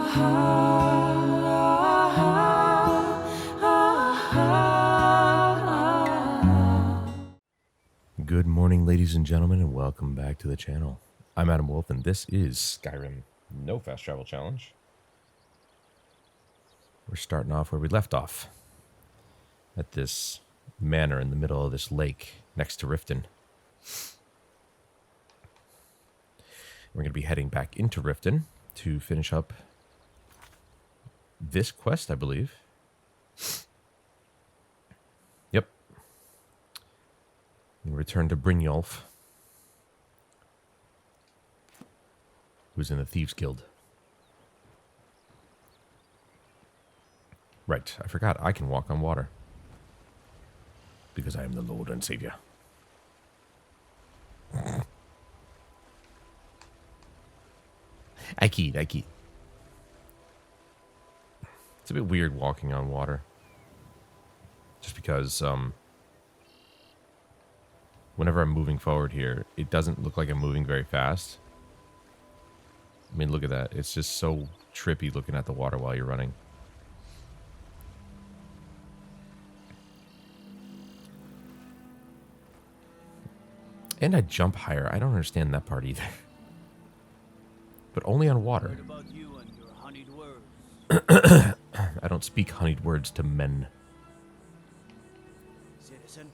Good morning, ladies and gentlemen, and welcome back to the channel. I'm Adam Wolf, and this is Skyrim No Fast Travel Challenge. We're starting off where we left off, at this manor in the middle of this lake next to Riften. We're going to be heading back into Riften to finish up this quest, I believe. Yep. And return to Brynjolf, who's in the Thieves Guild. Right, I forgot I can walk on water. Because I am the Lord and Savior. I keyed. It's a bit weird walking on water. Just because, whenever I'm moving forward here, it doesn't look like I'm moving very fast. I mean, look at that. It's just so trippy looking at the water while you're running. And I jump higher. I don't understand that part either. But only on water. What about you and your honeyed words? I don't speak honeyed words to men. Citizen?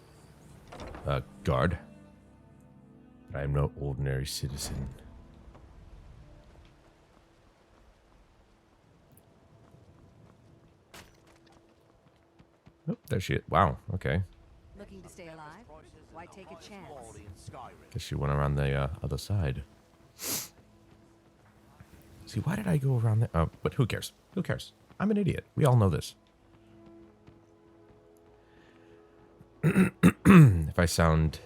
Guard. But I am no ordinary citizen. Oh, there she is. Wow, okay. Looking to stay alive? Why take a chance? Guess she went around the other side. See, why did I go around there? Oh, but who cares? Who cares? I'm an idiot. We all know this. If I sound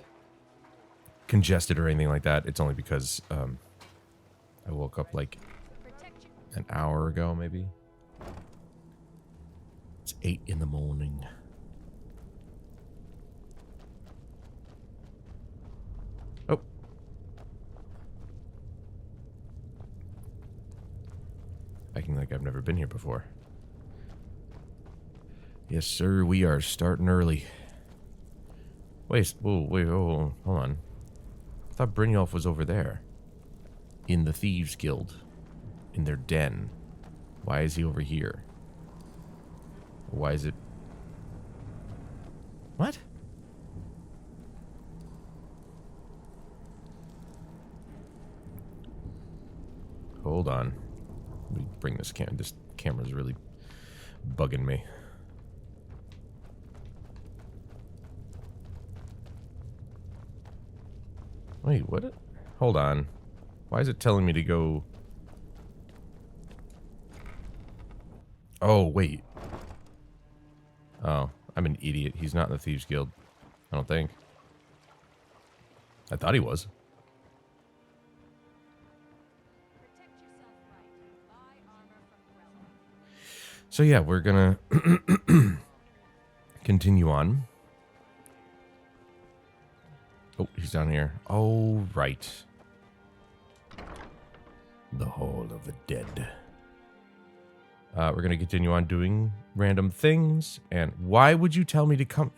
congested or anything like that, it's only because I woke up like an hour ago, maybe. It's 8 in the morning. Oh. Acting like I've never been here before. Yes, sir, we are starting early. Wait, hold on. I thought Brynjolf was over there. In the Thieves Guild. In their den. Why is he over here? Why is it... What? Hold on. Let me bring this camera. This camera's really bugging me. Wait, what? Hold on. Why is it telling me to go... Oh, wait. Oh, I'm an idiot. He's not in the Thieves Guild. I don't think. I thought he was. So yeah, we're gonna continue on. Oh, he's down here. Oh, right. The Hall of the Dead. We're going to continue on doing random things. And why would you tell me to come?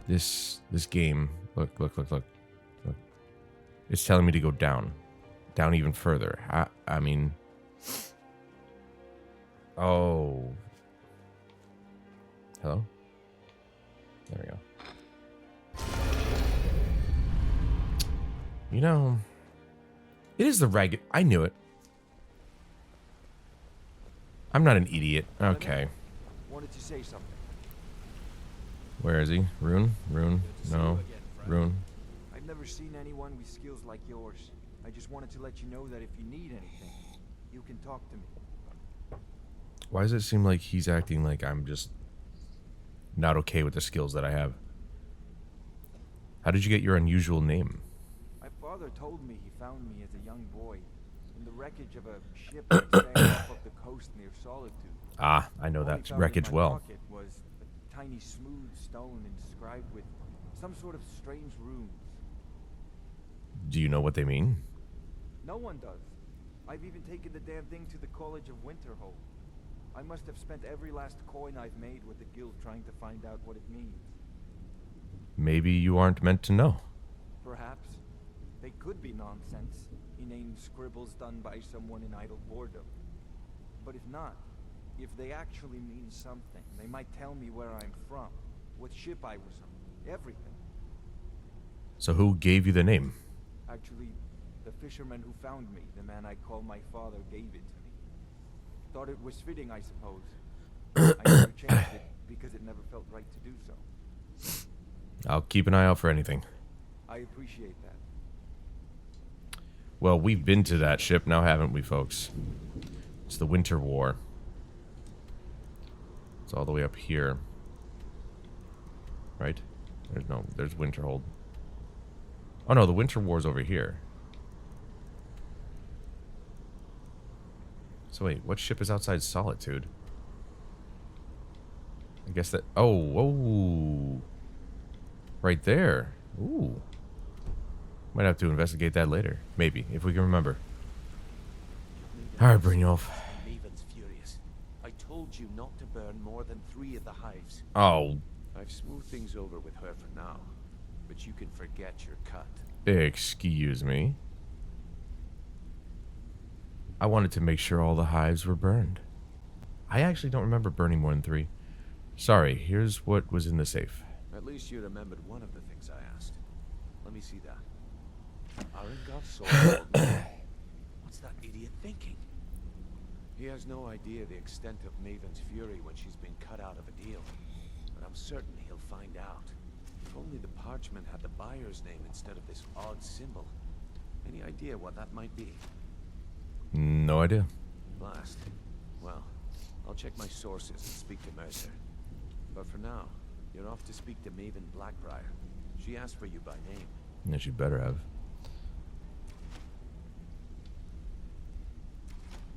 This game. Look. It's telling me to go down. Down even further. I mean... Oh. Hello? There we go. You know... It is the ragged... I knew it. I'm not an idiot. Okay. Wanted to say something. Where is he? Rune? No. Rune. I've never seen anyone with skills like yours. I just wanted to let you know that if you need anything, you can talk to me. Why does it seem like he's acting like I'm just not okay with the skills that I have? How did you get your unusual name? My father told me he found me as a young boy in the wreckage of a ship that sank off of the coast near Solitude. Ah, I know that wreckage well. Pocket was a tiny smooth stone inscribed with some sort of strange runes. Do you know what they mean? No one does. I've even taken the damn thing to the College of Winterhold. I must have spent every last coin I've made with the guild trying to find out what it means. Maybe you aren't meant to know. Perhaps. They could be nonsense, inane scribbles done by someone in idle boredom. But if not, if they actually mean something, they might tell me where I'm from, what ship I was on, everything. So who gave you the name? Actually, the fisherman who found me, the man I call my father, gave it to me. Thought it was fitting, I suppose. I never changed it because it never felt right to do so. I'll keep an eye out for anything. I appreciate that. Well, we've been to that ship now, haven't we, folks? It's the Winter War. It's all the way up here. Right? There's Winterhold. Oh no, the Winter War's over here. So wait, what ship is outside Solitude? I guess that... Oh. Right there. Ooh. Might have to investigate that later. Maybe, if we can remember. Alright, Brynjolf. Maven's furious. I told you not to burn more than 3 of the hives. Oh. I've smoothed things over with her for now, but you can forget your cut. Excuse me. I wanted to make sure all the hives were burned. I actually don't remember burning more than 3. Sorry, here's what was in the safe. At least you remembered one of the things I asked. Let me see that. What's that idiot thinking? He has no idea the extent of Maven's fury when she's been cut out of a deal. But I'm certain he'll find out. If only the parchment had the buyer's name instead of this odd symbol. Any idea what that might be? No idea. Blast. Well, I'll check my sources and speak to Mercer. But for now, you're off to speak to Maven Blackbriar. She asked for you by name. Yeah, she better have.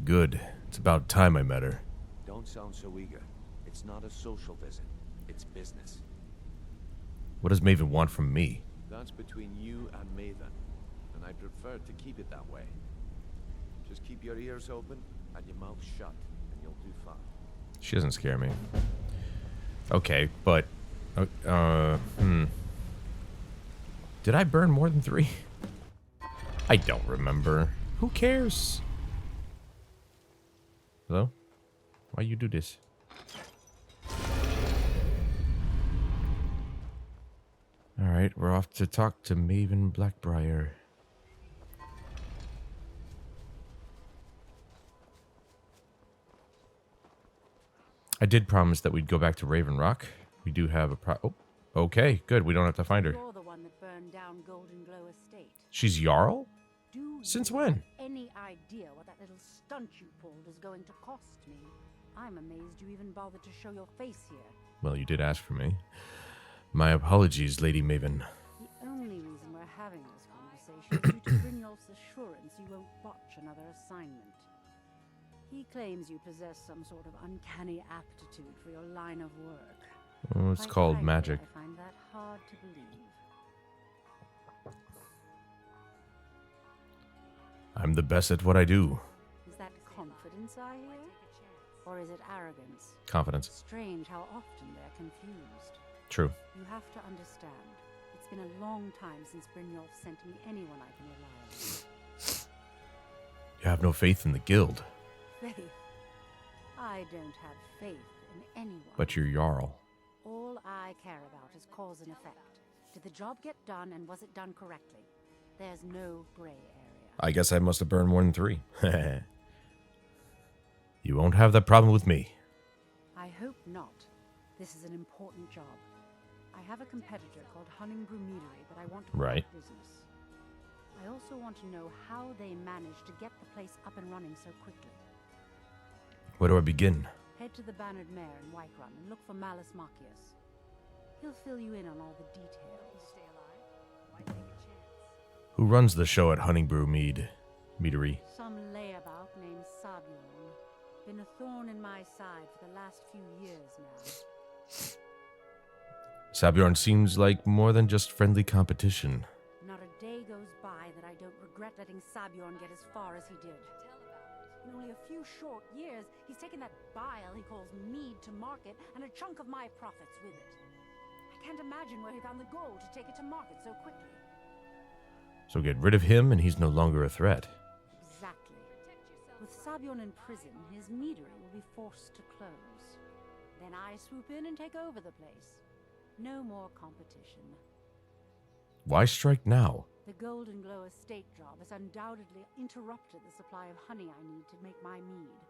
Good. It's about time I met her. Don't sound so eager. It's not a social visit. It's business. What does Maven want from me? That's between you and Maven, and I prefer to keep it that way. Just keep your ears open and your mouth shut, and you'll do fine. She doesn't scare me. Okay, but... Did I burn more than 3? I don't remember. Who cares? Hello? Why you do this? Alright, we're off to talk to Maven Blackbriar. I did promise that we'd go back to Raven Rock. We do have a oh, okay, good. We don't have to find her. You're the one that burned down Golden Glow Estate. She's Jarl? Do Since you when? have any idea what that little stunt you pulled is going to cost me? I'm amazed you even bothered to show your face here. Well, you did ask for me. My apologies, Lady Maven. The only reason we're having this conversation is due to Brynjolf's assurance you won't botch another assignment. He claims you possess some sort of uncanny aptitude for your line of work. Oh, it's Quite called frankly, magic. I find that hard to believe. I'm the best at what I do. Is that confidence I hear? Or is it arrogance? Confidence. Strange how often they're confused. True. You have to understand, it's been a long time since Brynjolf sent me anyone I can rely on. You have no faith in the guild. Faith? I don't have faith in anyone. But you're Jarl. All I care about is cause and effect. Did the job get done and was it done correctly? There's no gray area. I guess I must have burned more than 3. You won't have that problem with me. I hope not. This is an important job. I have a competitor called Hunningbrew Meadery that I want to put out of business. I also want to know how they managed to get the place up and running so quickly. Where do I begin? Head to the Bannered Mare in Whiterun and look for Malus Marcius. He'll fill you in on all the details. Stay alive. Why take a chance? Who runs the show at Hunningbrew Meadery? Some layabout named Sabion. Been a thorn in my side for the last few years now. Sabjorn seems like more than just friendly competition. Not a day goes by that I don't regret letting Sabion get as far as he did. a few short years, he's taken that bile he calls mead to market and a chunk of my profits with it. I can't imagine where he found the gold to take it to market so quickly. So get rid of him and he's no longer a threat. Exactly. With Sabion in prison, his meadery will be forced to close. Then I swoop in and take over the place. No more competition. Why strike now? The Golden Glow estate job has undoubtedly interrupted the supply of honey I need to make my mead.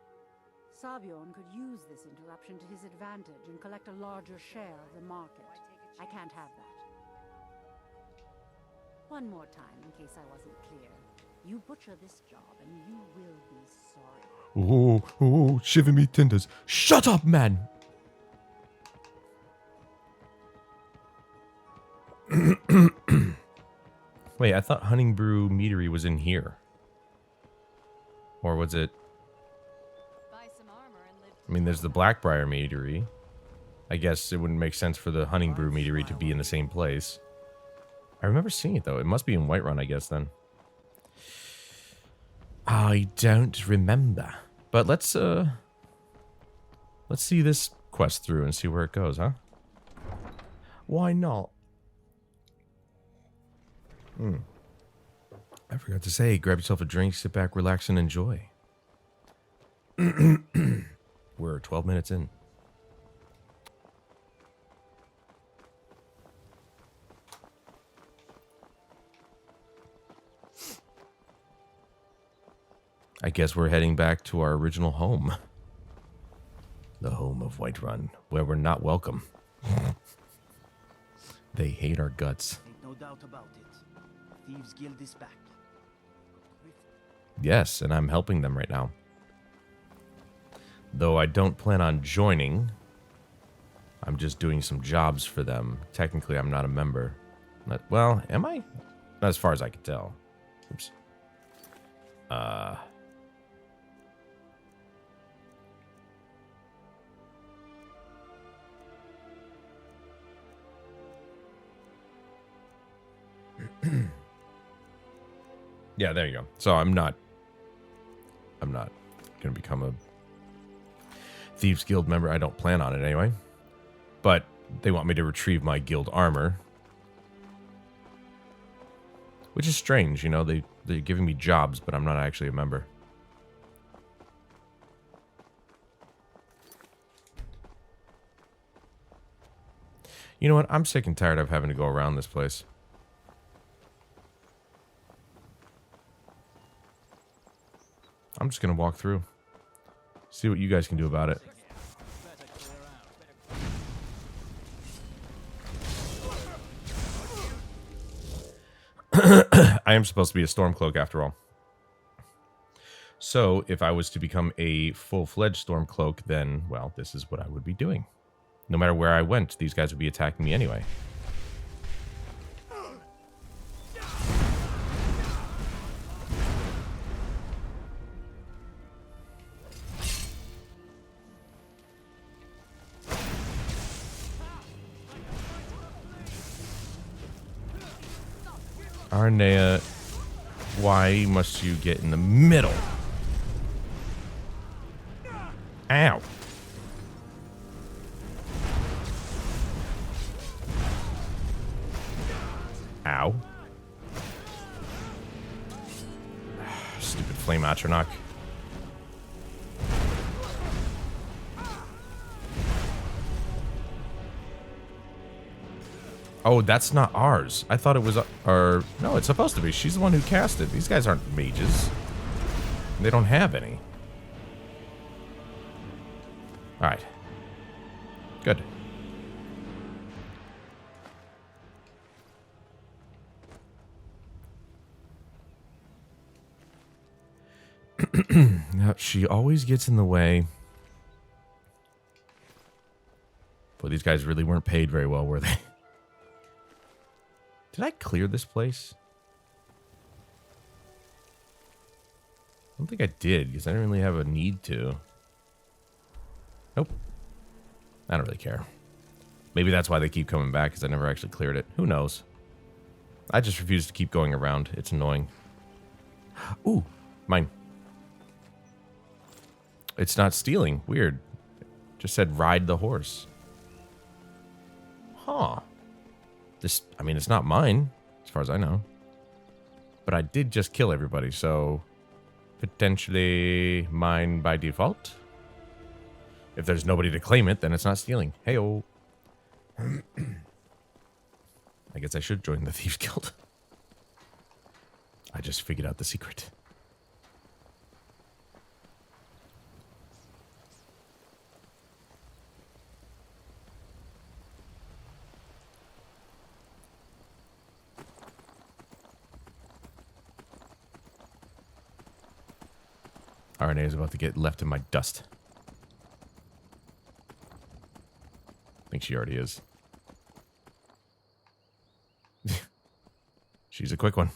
Sabion could use this interruption to his advantage and collect a larger share of the market. I can't have that. One more time, in case I wasn't clear. You butcher this job, and you will be sorry. Oh, shiver me tinders. Shut up, man! Wait, I thought Hunting Brew Meadery was in here. Or was it... I mean, there's the Blackbriar Meadery. I guess it wouldn't make sense for the Hunting Brew Meadery to be in the same place. I remember seeing it, though. It must be in Whiterun, I guess, then. I don't remember. But let's see this quest through and see where it goes, huh? Why not? I forgot to say, grab yourself a drink, sit back, relax, and enjoy. We're 12 minutes in. I guess we're heading back to our original home. The home of Whiterun, where we're not welcome. They hate our guts. Ain't no doubt about it. Thieves Guild is back. Yes, and I'm helping them right now. Though I don't plan on joining. I'm just doing some jobs for them. Technically, I'm not a member. Well, am I? Not as far as I can tell. Oops. Yeah, there you go. So I'm not going to become a Thieves Guild member. I don't plan on it anyway. But they want me to retrieve my guild armor. Which is strange, you know, they're giving me jobs, but I'm not actually a member. You know what? I'm sick and tired of having to go around this place. I'm just going to walk through. See what you guys can do about it. I am supposed to be a Stormcloak after all. So, if I was to become a full-fledged Stormcloak, then, well, this is what I would be doing. No matter where I went, these guys would be attacking me anyway. Arnea, why must you get in the middle? Ow. Ow. Stupid flame atronach. Oh, that's not ours. I thought it was our... No, it's supposed to be. She's the one who cast it. These guys aren't mages. They don't have any. Alright. Good. Yep, she always gets in the way. Boy, these guys really weren't paid very well, were they? Did I clear this place? I don't think I did, because I didn't really have a need to. Nope. I don't really care. Maybe that's why they keep coming back, because I never actually cleared it. Who knows? I just refuse to keep going around. It's annoying. Ooh, mine. It's not stealing. Weird. Just said ride the horse. Huh. This, I mean, it's not mine, as far as I know. But I did just kill everybody, so potentially mine by default. If there's nobody to claim it, then it's not stealing. Hey-oh. I guess I should join the Thieves Guild. I just figured out the secret. RNA is about to get left in my dust. I think she already is. She's a quick one.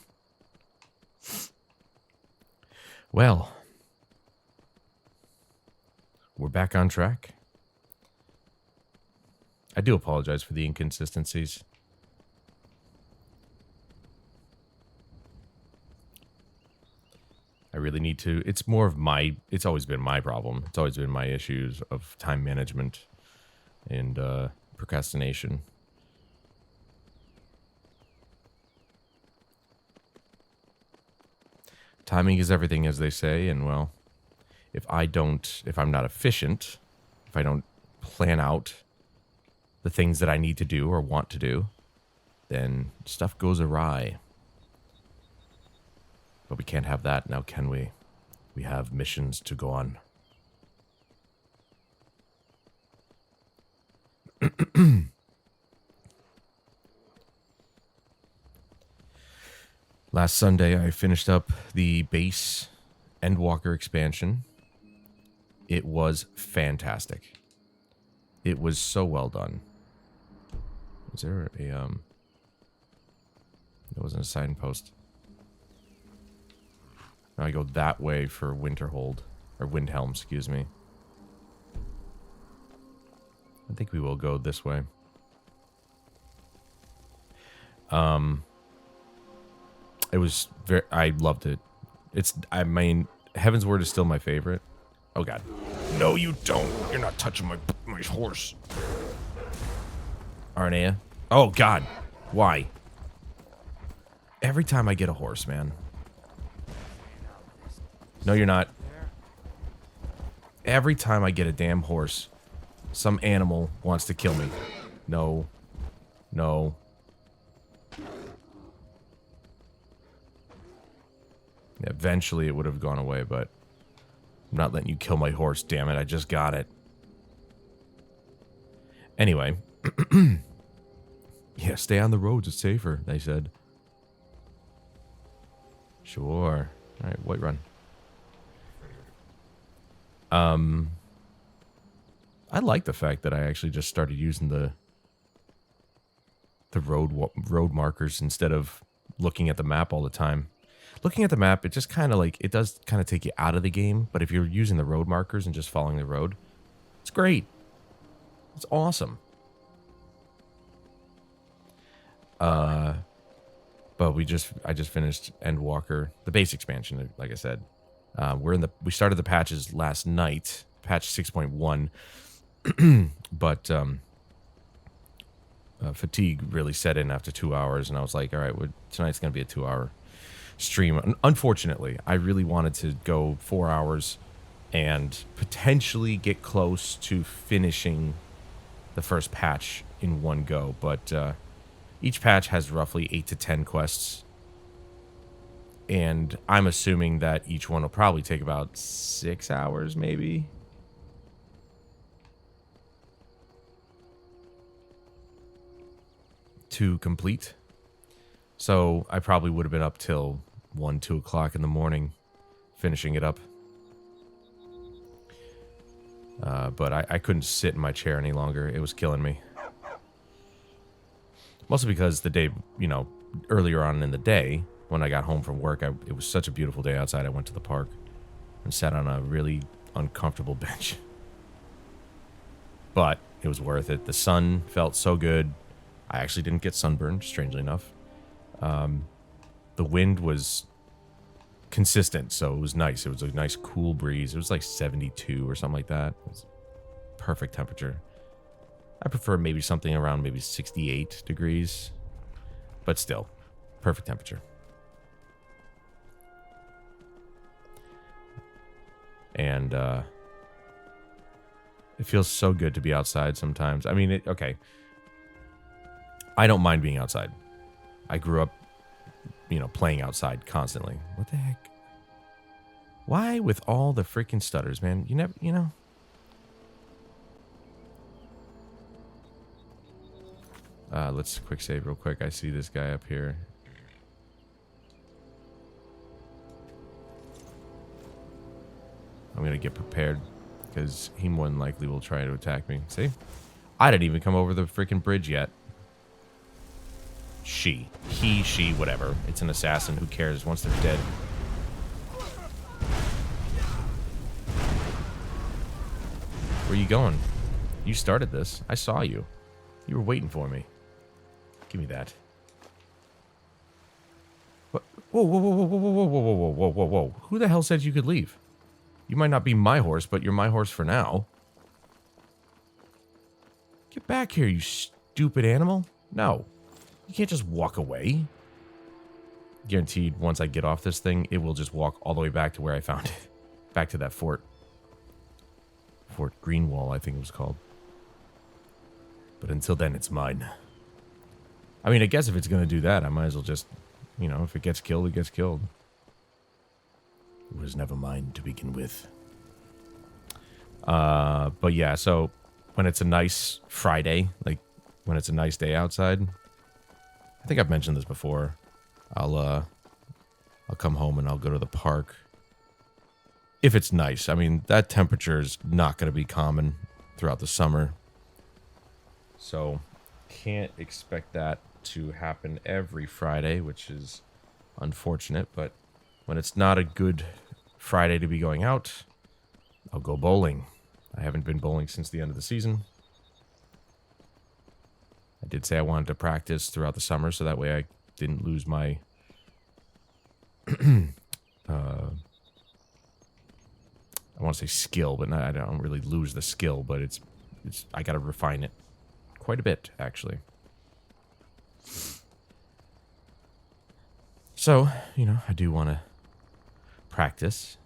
Well, we're back on track. I do apologize for the inconsistencies. I really need to. It's more of my, it's always been my problem. It's always been my issues of time management and procrastination. Timing is everything, as they say, and well, if I'm not efficient, if I don't plan out the things that I need to do or want to do, then stuff goes awry. But we can't have that now, can we? We have missions to go on. Last Sunday, I finished up the base Endwalker expansion. It was fantastic. It was so well done. Was there a, there wasn't a signpost. Now I go that way for Winterhold, or Windhelm, excuse me. I think we will go this way. It was very, I loved it. It's, I mean, Heaven's Word is still my favorite. Oh god. No, you don't. You're not touching my horse. Arnea. Oh god. Why? Every time I get a horse, man. No, you're not. Every time I get a damn horse, some animal wants to kill me. No. No. Eventually it would have gone away, but I'm not letting you kill my horse, damn it. I just got it. Anyway. Yeah, stay on the roads. It's safer, they said. Sure. Alright, Whiterun. I like the fact that I actually just started using the road markers instead of looking at the map all the time. Looking at the map, it just kind of like, it does kind of take you out of the game, but if you're using the road markers and just following the road, it's great. It's awesome. But I just finished Endwalker, the base expansion, like I said. We started the patches last night, patch 6.1, but fatigue really set in after 2 hours, and I was like, all right, tonight's going to be a 2-hour stream. Unfortunately, I really wanted to go 4 hours and potentially get close to finishing the first patch in one go, but each patch has roughly 8 to 10 quests, and I'm assuming that each one will probably take about 6 hours, maybe. To complete. So I probably would have been up till 1, 2 o'clock in the morning finishing it up. But I couldn't sit in my chair any longer. It was killing me. Mostly because the day, earlier on in the day, when I got home from work, it was such a beautiful day outside. I went to the park and sat on a really uncomfortable bench. But it was worth it. The sun felt so good. I actually didn't get sunburned, strangely enough. The wind was consistent, so it was nice. It was a nice cool breeze. It was like 72 or something like that. It was perfect temperature. I prefer maybe something around maybe 68 degrees, but still, perfect temperature. And it feels so good to be outside sometimes. I mean, okay. I don't mind being outside. I grew up, playing outside constantly. What the heck? Why with all the freaking stutters, man? You never, let's quick save real quick. I see this guy up here. I'm going to get prepared because he more than likely will try to attack me. See? I didn't even come over the freaking bridge yet. She, whatever. It's an assassin. Who cares once they're dead? Where are you going? You started this. I saw you. You were waiting for me. Give me that. What? Whoa, whoa, whoa, whoa, whoa, whoa, whoa, whoa, whoa, whoa, whoa. Who the hell said you could leave? You might not be my horse, but you're my horse for now. Get back here, you stupid animal. No. You can't just walk away. Guaranteed, once I get off this thing, it will just walk all the way back to where I found it. Back to that fort. Fort Greenwall, I think it was called. But until then, it's mine. I mean, I guess if it's going to do that, I might as well just, if it gets killed, it gets killed. It was never mine to begin with. But yeah, so when it's a nice Friday, like when it's a nice day outside, I think I've mentioned this before. I'll come home and I'll go to the park. If it's nice. I mean, that temperature is not going to be common throughout the summer. So, can't expect that to happen every Friday, which is unfortunate. But when it's not a good Friday to be going out, I'll go bowling. I haven't been bowling since the end of the season. I did say I wanted to practice throughout the summer, so that way I didn't lose my I want to say skill, but I don't really lose the skill, but it's I got to refine it quite a bit, actually. So, I do want to practice.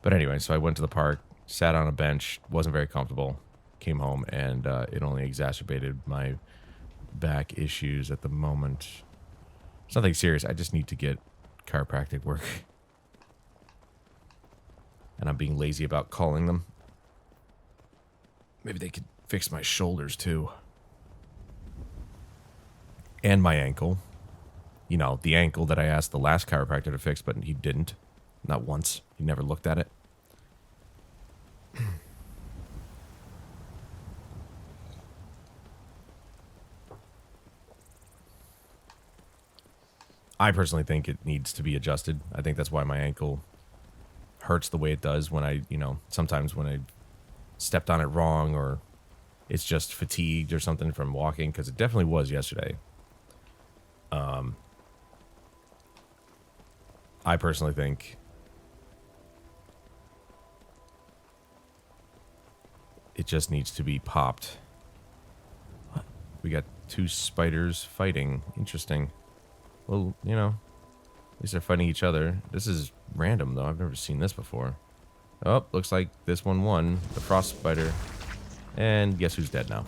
But anyway, so I went to the park, sat on a bench, wasn't very comfortable, came home, and it only exacerbated my back issues at the moment. It's nothing serious. I just need to get chiropractic work. And I'm being lazy about calling them. Maybe they could fix my shoulders, too. And my ankle. The ankle that I asked the last chiropractor to fix, but he didn't. Not once. He never looked at it. I personally think it needs to be adjusted. I think that's why my ankle hurts the way it does when I, sometimes when I stepped on it wrong, or it's just fatigued or something from walking, because it definitely was yesterday. I personally think it just needs to be popped. What? We got two spiders fighting. Interesting. Well, at least they're fighting each other. This is random, though. I've never seen this before. Oh, looks like this one won. The frost spider. And guess who's dead now?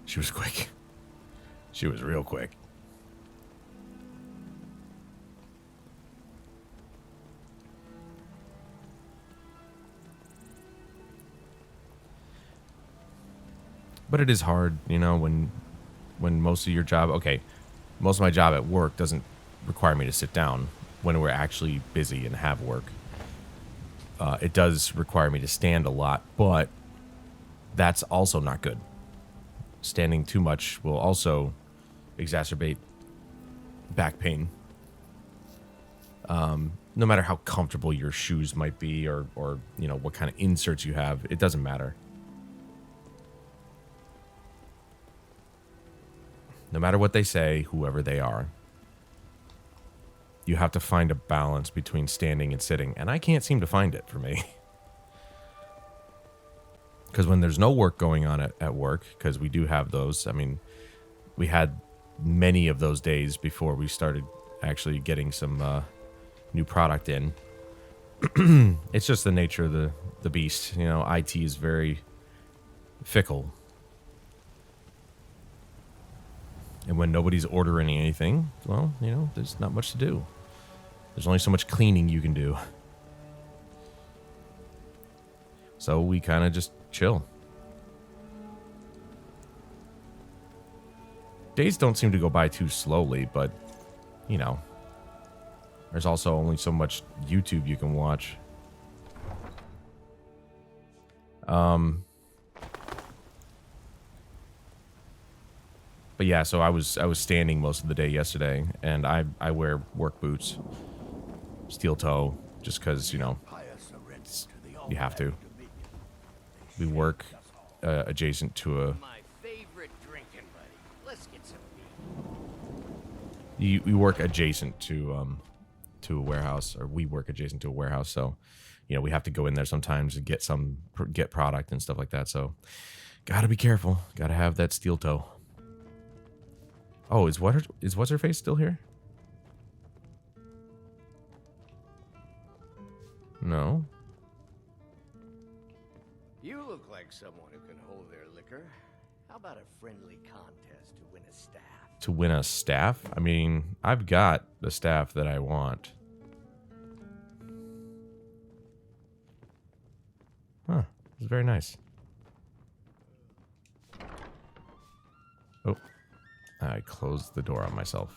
She was quick. She was real quick. But it is hard, when most of your job... Okay, most of my job at work doesn't require me to sit down when we're actually busy and have work. It does require me to stand a lot, but that's also not good. Standing too much will also exacerbate back pain. no matter how comfortable your shoes might be or you know, what kind of inserts you have, it doesn't matter. No matter what they say, whoever they are, you have to find a balance between standing and sitting, and I can't seem to find it for me. Because when there's no work going on at work, because we do have those, I mean, we had many of those days before we started actually getting some new product in. It's just the nature of the beast. You know, IT is very fickle. And when nobody's ordering anything, well, you know, there's not much to do. There's only so much cleaning you can do. So we kind of just chill. Days don't seem to go by too slowly, but, you know, there's also only so much YouTube you can watch. But yeah, so I was standing most of the day yesterday, and I wear work boots, steel toe, just because, you know, you have to. We work adjacent to a. We work adjacent to a warehouse, or we work adjacent to a warehouse, so you know we have to go in there sometimes and get product and stuff like that. So, gotta be careful. Gotta have that steel toe. Oh, is what's her face still here? No. You look like someone who can hold their liquor. How about a friendly contest to win a staff? To win a staff? I mean, I've got the staff that I want. Huh. It's very nice. Oh. I closed the door on myself.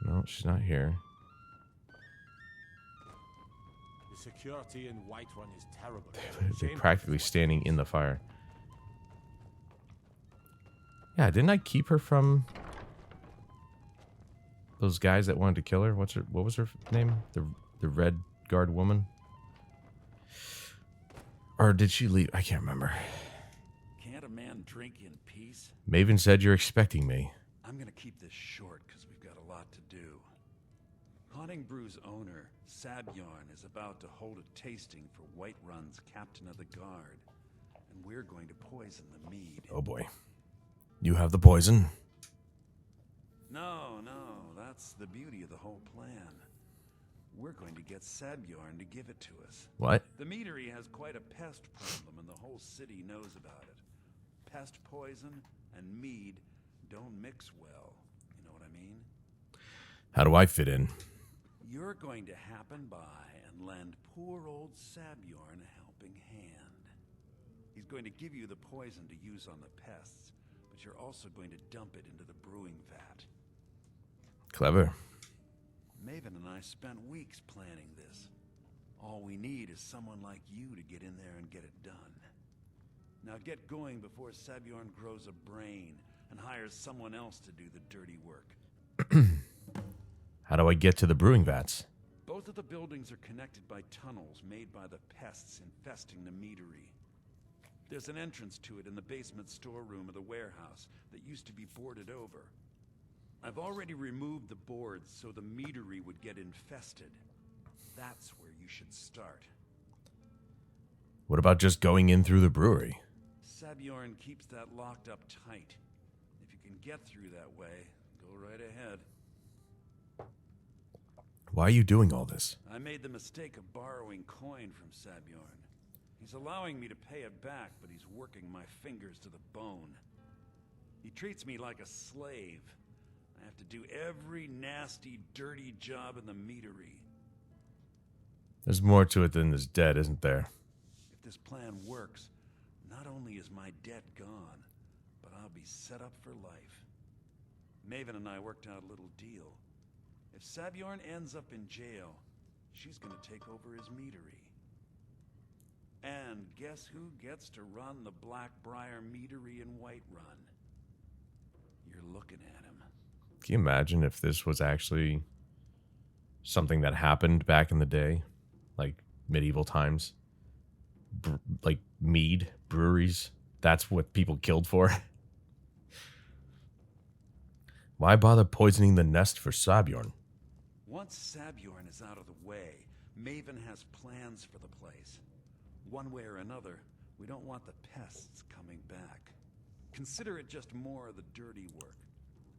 No, she's not here. The security in Whiterun is terrible. They're practically standing in the fire. Yeah, didn't I keep her from those guys that wanted to kill her? What was her name? The Red Guard woman? Or did she leave? I can't remember. Can't a man drink in peace? Maven said you're expecting me. I'm gonna keep this short because we've got a lot to do. Haunting Brew's owner, Sabyarn, is about to hold a tasting for Whiterun's captain of the guard, and we're going to poison the mead. Oh boy. You have the poison? No, that's the beauty of the whole plan. We're going to get Sabyarn to give it to us. What? The meadery has quite a pest problem, and the whole city knows about it. Pest poison and mead don't mix well. You know what I mean? How do I fit in? You're going to happen by and lend poor old Sabyarn a helping hand. He's going to give you the poison to use on the pests, but you're also going to dump it into the brewing vat. Clever. Maven and I spent weeks planning this. All we need is someone like you to get in there and get it done. Now get going before Sabyarn grows a brain and hires someone else to do the dirty work. How do I get to the brewing vats? Both of the buildings are connected by tunnels made by the pests infesting the meadery. There's an entrance to it in the basement storeroom of the warehouse that used to be boarded over. I've already removed the boards so the meadery would get infested. That's where you should start. What about just going in through the brewery? Sabyarn keeps that locked up tight. If you can get through that way, go right ahead. Why are you doing all this? I made the mistake of borrowing coin from Sabyarn. He's allowing me to pay it back, but he's working my fingers to the bone. He treats me like a slave. I have to do every nasty, dirty job in the meadery. There's more to it than this debt, isn't there? If this plan works, not only is my debt gone, but I'll be set up for life. Maven and I worked out a little deal. If Sabyarn ends up in jail, she's gonna take over his meadery. And guess who gets to run the Blackbriar meadery in Whiterun? You're looking at him. Can you imagine if this was actually something that happened back in the day, like medieval times. Like mead, breweries. That's what people killed for. Why bother poisoning the nest for Sabjorn? Once Sabjorn is out of the way, Maven has plans for the place. One way or another, we don't want the pests coming back. Consider it just more of the dirty work.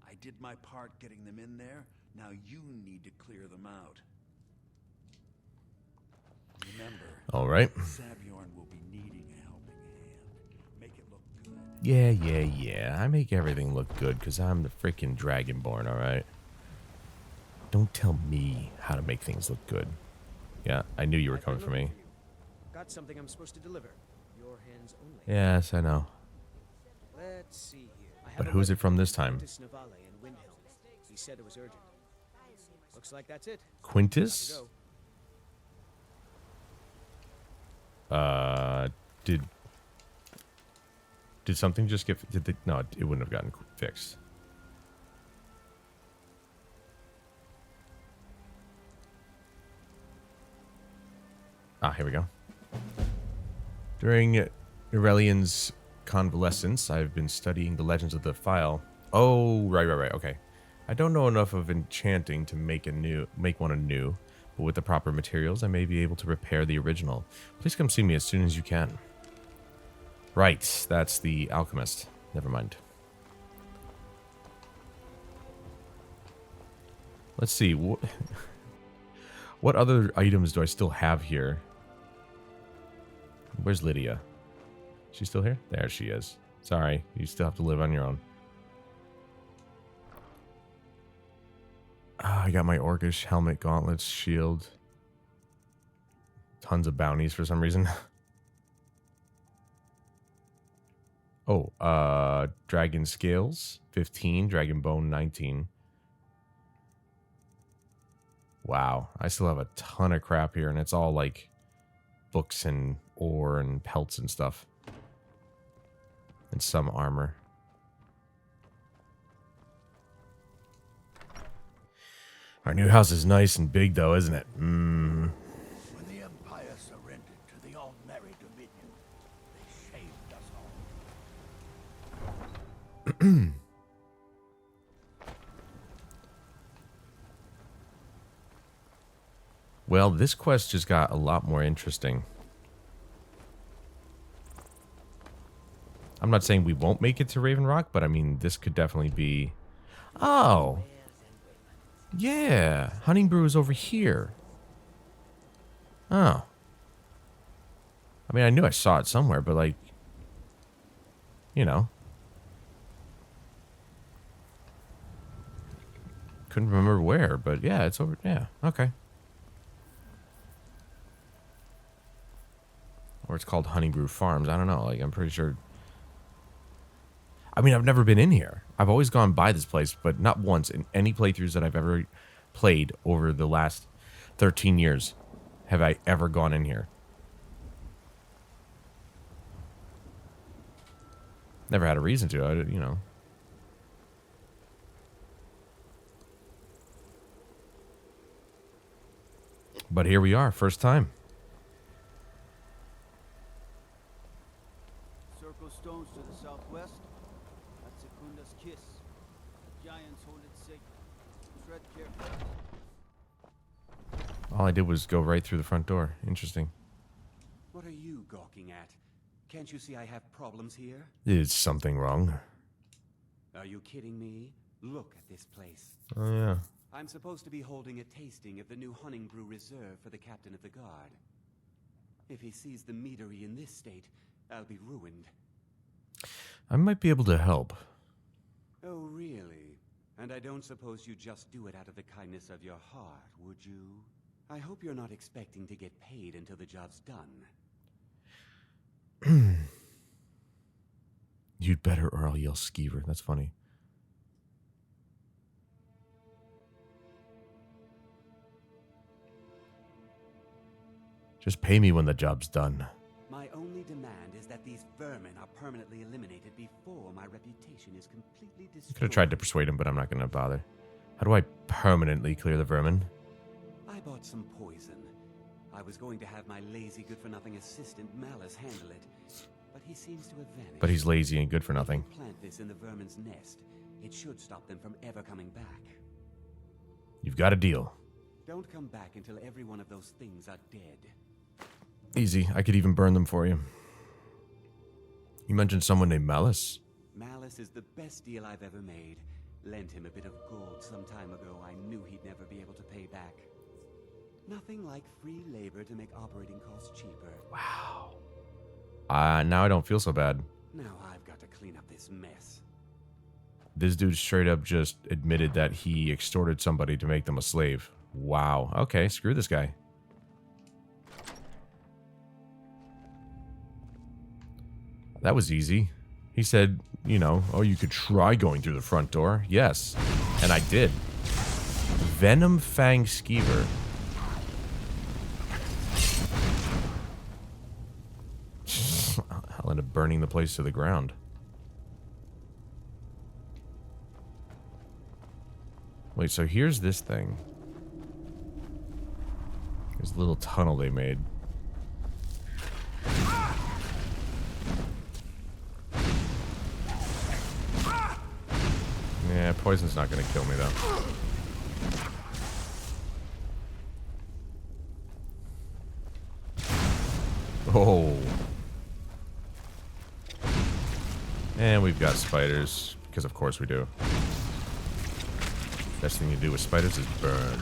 I did my part getting them in there, now you need to clear them out. Remember, all right. Sabjorn will be needing a helping hand. Make it look good. Yeah. I make everything look good because I'm the freaking Dragonborn, all right? Don't tell me how to make things look good. Yeah, I knew you were coming for me. Got something I'm supposed to deliver. Your hands only. Yes, I know. Let's see here. But who's it from this time? He said it was urgent. Looks like that's it. Quintus? Did something just get... no, it wouldn't have gotten fixed. Ah, here we go. During Aurelian's convalescence, I've been studying the legends of the file. Oh, right, okay. I don't know enough of enchanting to make one anew, but with the proper materials, I may be able to repair the original. Please come see me as soon as you can. Right, that's the alchemist. Never mind. Let's see. What other items do I still have here? Where's Lydia? She still here? There she is. Sorry, you still have to live on your own. I got my orcish helmet, gauntlets, shield. Tons of bounties for some reason. Oh, dragon scales, 15. Dragon bone, 19. Wow, I still have a ton of crap here, and it's all like books and ore and pelts and stuff. And some armor. Our new house is nice and big, though, isn't it? When the Empire surrendered to the All-Merry Dominion, they shaved us all. Well, this quest just got a lot more interesting. I'm not saying we won't make it to Raven Rock, but I mean, this could definitely be... Oh! Yeah! Hunting Brew is over here. Oh. I mean, I knew I saw it somewhere, but like... You know. Couldn't remember where, but yeah, it's over... Yeah, okay. Or it's called Hunting Brew Farms. I don't know. Like, I'm pretty sure... I mean, I've never been in here. I've always gone by this place, but not once in any playthroughs that I've ever played over the last 13 years have I ever gone in here. Never had a reason to, you know. But here we are, first time. Circle stones to the southwest. That's Secunda's kiss. Giants hold it sacred. Tread carefully. All I did was go right through the front door. Interesting. What are you gawking at? Can't you see I have problems here? Is something wrong? Are you kidding me? Look at this place. Oh, yeah. I'm supposed to be holding a tasting of the new Hunting Brew Reserve for the captain of the guard. If he sees the meadery in this state, I'll be ruined. I might be able to help. Oh, really? And I don't suppose you just do it out of the kindness of your heart, would you? I hope you're not expecting to get paid until the job's done. You'd better, or I'll yell skeever. That's funny. Just pay me when the job's done. My only demand is that these vermin are permanently eliminated before my reputation is completely destroyed. Could have tried to persuade him, but I'm not going to bother. How do I permanently clear the vermin? I bought some poison. I was going to have my lazy, good-for-nothing assistant Malice handle it, but he seems to have vanished. But he's lazy and good for nothing. If you plant this in the vermin's nest, it should stop them from ever coming back. You've got a deal. Don't come back until every one of those things are dead. Easy. I could even burn them for you. You mentioned someone named Malice. Malice is the best deal I've ever made. Lent him a bit of gold some time ago. I knew he'd never be able to pay back. Nothing like free labor to make operating costs cheaper. Wow. Now I don't feel so bad. Now I've got to clean up this mess. This dude straight up just admitted that he extorted somebody to make them a slave. Wow. Okay, screw this guy. That was easy. He said, you know, oh, you could try going through the front door. Yes. And I did. Venom Fang Skeever. I'll end up burning the place to the ground. Wait, so here's this thing. There's a little tunnel they made. Yeah, poison's not gonna kill me, though. Oh. And we've got spiders, because of course we do. Best thing you do with spiders is burn.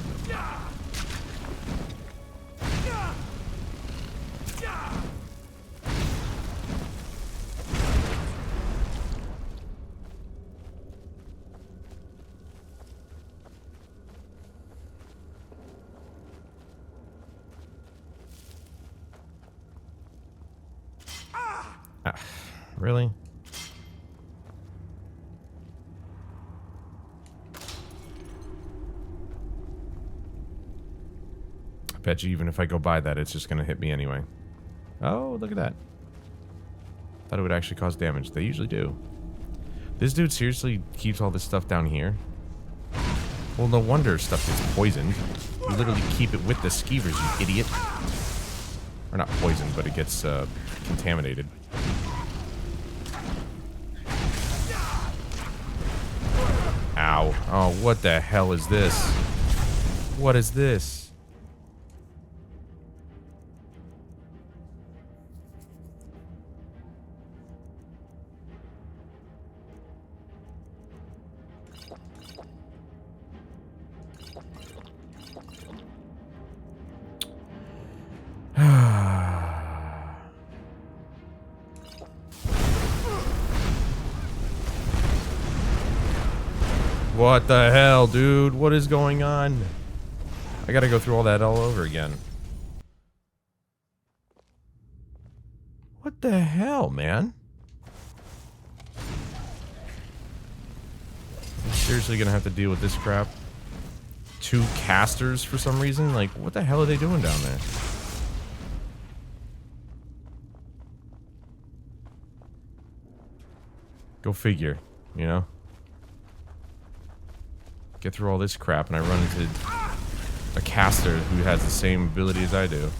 Really? I bet you even if I go by that, it's just going to hit me anyway. Oh, look at that. Thought it would actually cause damage. They usually do. This dude seriously keeps all this stuff down here? Well, no wonder stuff gets poisoned. You literally keep it with the skeevers, you idiot. Or not poisoned, but it gets contaminated. Ow. Oh, what the hell is this? What is this? What the hell, dude? What is going on? I gotta go through all that all over again. What the hell, man? I'm seriously gonna have to deal with this crap? 2 casters for some reason? Like, what the hell are they doing down there? Go figure, you know? Get through all this crap and I run into a caster who has the same ability as I do.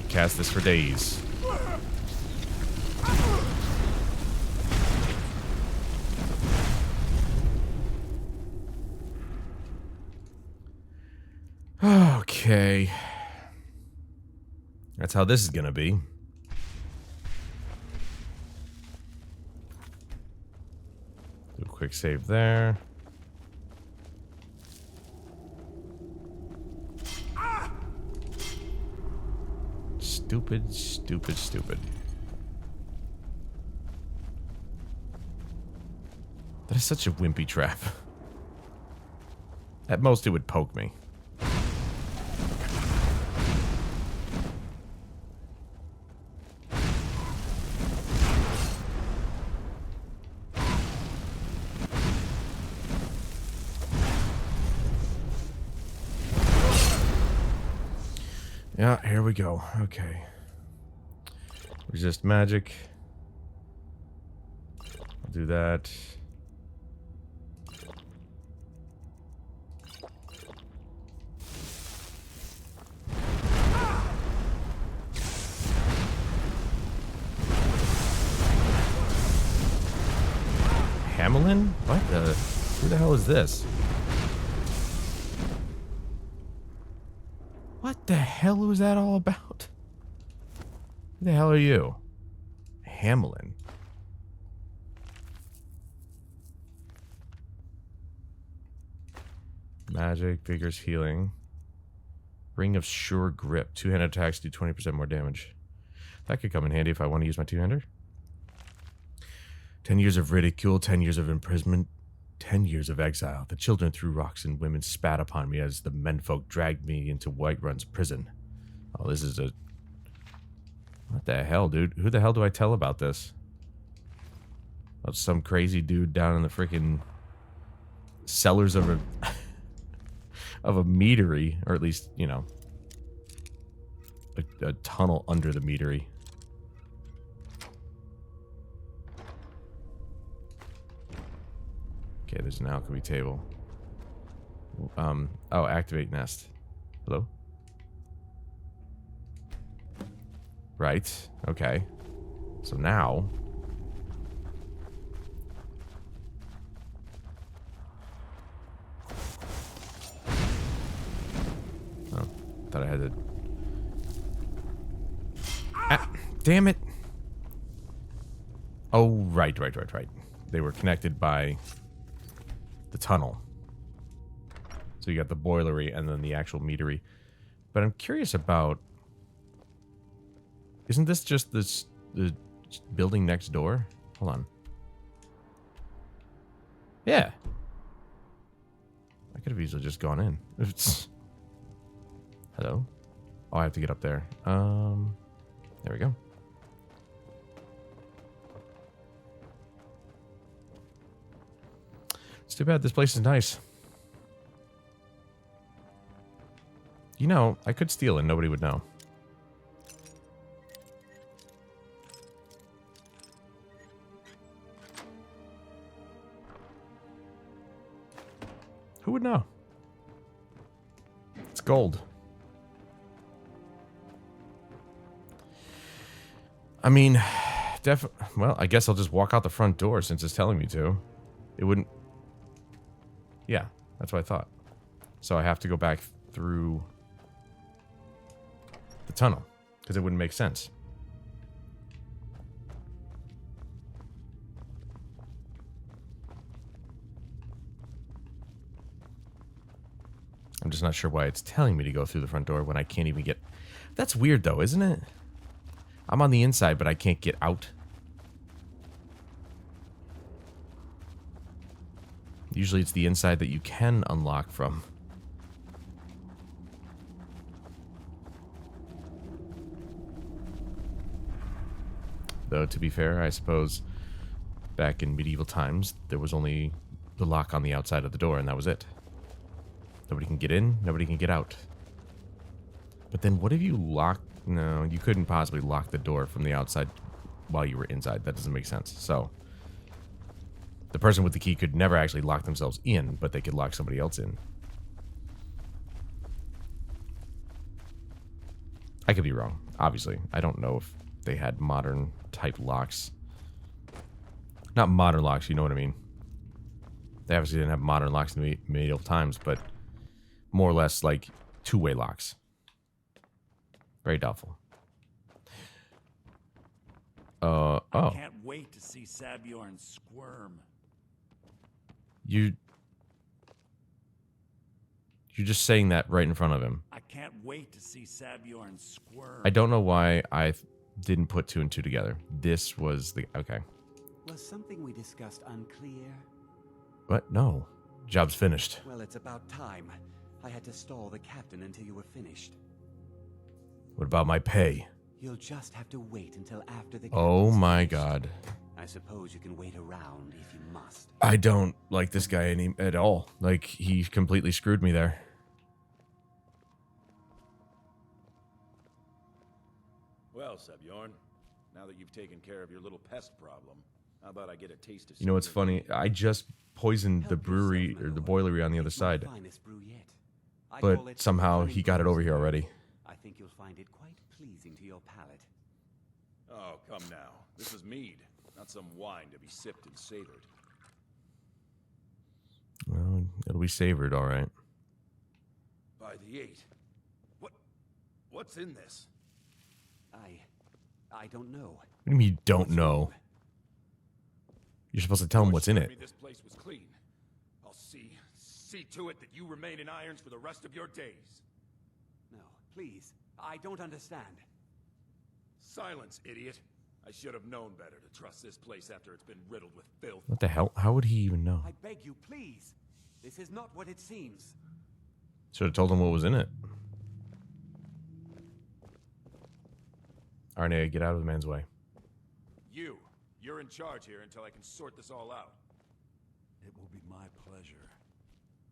Cast this for days. Okay. That's how this is gonna be. Do a quick save there. Stupid, stupid, stupid. That is such a wimpy trap. At most, it would poke me. Yeah, here we go. Okay. Resist magic. I'll do that. Hamelin? What the? Who the hell is this? What the hell was that all about? Who the hell are you? Hamelin. Magic, vigorous healing. Ring of sure grip. Two-handed attacks do 20% more damage. That could come in handy if I want to use my two-hander. 10 years of ridicule, 10 years of imprisonment, 10 years of exile. The children threw rocks and women spat upon me as the menfolk dragged me into Whiterun's prison. Oh, this is a... What the hell, dude? Who the hell do I tell about this? Oh, some crazy dude down in the freaking cellars of a... of a meadery, or at least, you know, a tunnel under the meadery. Okay, there's an alchemy table. Oh, activate nest. Hello? Right, okay. So now... Oh, thought I had to... Ah, damn it! Oh, right. They were connected by... the tunnel. So you got the boilery and then the actual meadery. But I'm curious about... Isn't this just the building next door? Hold on. Yeah. I could have easily just gone in. Hello? Oh, I have to get up there. There we go. It's too bad this place is nice. You know, I could steal and nobody would know. Who would know? It's gold. I mean, well, I guess I'll just walk out the front door since it's telling me to. It wouldn't... Yeah, that's what I thought. So I have to go back through the tunnel, because it wouldn't make sense. I'm just not sure why it's telling me to go through the front door when I can't even get... That's weird, though, isn't it? I'm on the inside, but I can't get out. Usually it's the inside that you can unlock from. Though, to be fair, I suppose back in medieval times, there was only the lock on the outside of the door, and that was it. Nobody can get in, nobody can get out. But then what if you lock... No, you couldn't possibly lock the door from the outside while you were inside. That doesn't make sense. So, the person with the key could never actually lock themselves in, but they could lock somebody else in. I could be wrong, obviously. I don't know if they had modern type locks. Not modern locks, you know what I mean. They obviously didn't have modern locks in the medieval times, but more or less like two-way locks. Very doubtful. Oh. I can't wait to see Sabjorn squirm. You're just saying that right in front of him. I can't wait to see Sabjorn squirm. I don't know why I didn't put two and two together. This was the... Okay. Was something we discussed unclear? What? No. Job's finished. Well, it's about time. I had to stall the captain until you were finished. What about my pay? You'll just have to wait until after the... Oh my god. I suppose you can wait around if you must. I don't like this guy at all. Like, he completely screwed me there. Well, Sabjorn, Now that you've taken care of your little pest problem, how about I get a taste of... You know what's funny? I just poisoned the brewery, or the boilery on the other side. But somehow he got it over here already. I think you'll find it quite pleasing to your palate. Oh, come now. This is mead, not some wine to be sipped and savored. Well, it'll be savored, all right. By the 8. What's in this? I don't know. What do you mean you don't know? You're supposed to tell him what's in it. This place was clean. I'll see to it that you remain in irons for the rest of your days. No, please. I don't understand. Silence, idiot. I should have known better to trust this place after it's been riddled with filth. What the hell? How would he even know? I beg you, please. This is not what it seems. Should have told him what was in it. Arne, get out of the man's way. You're in charge here until I can sort this all out. It will be my pleasure.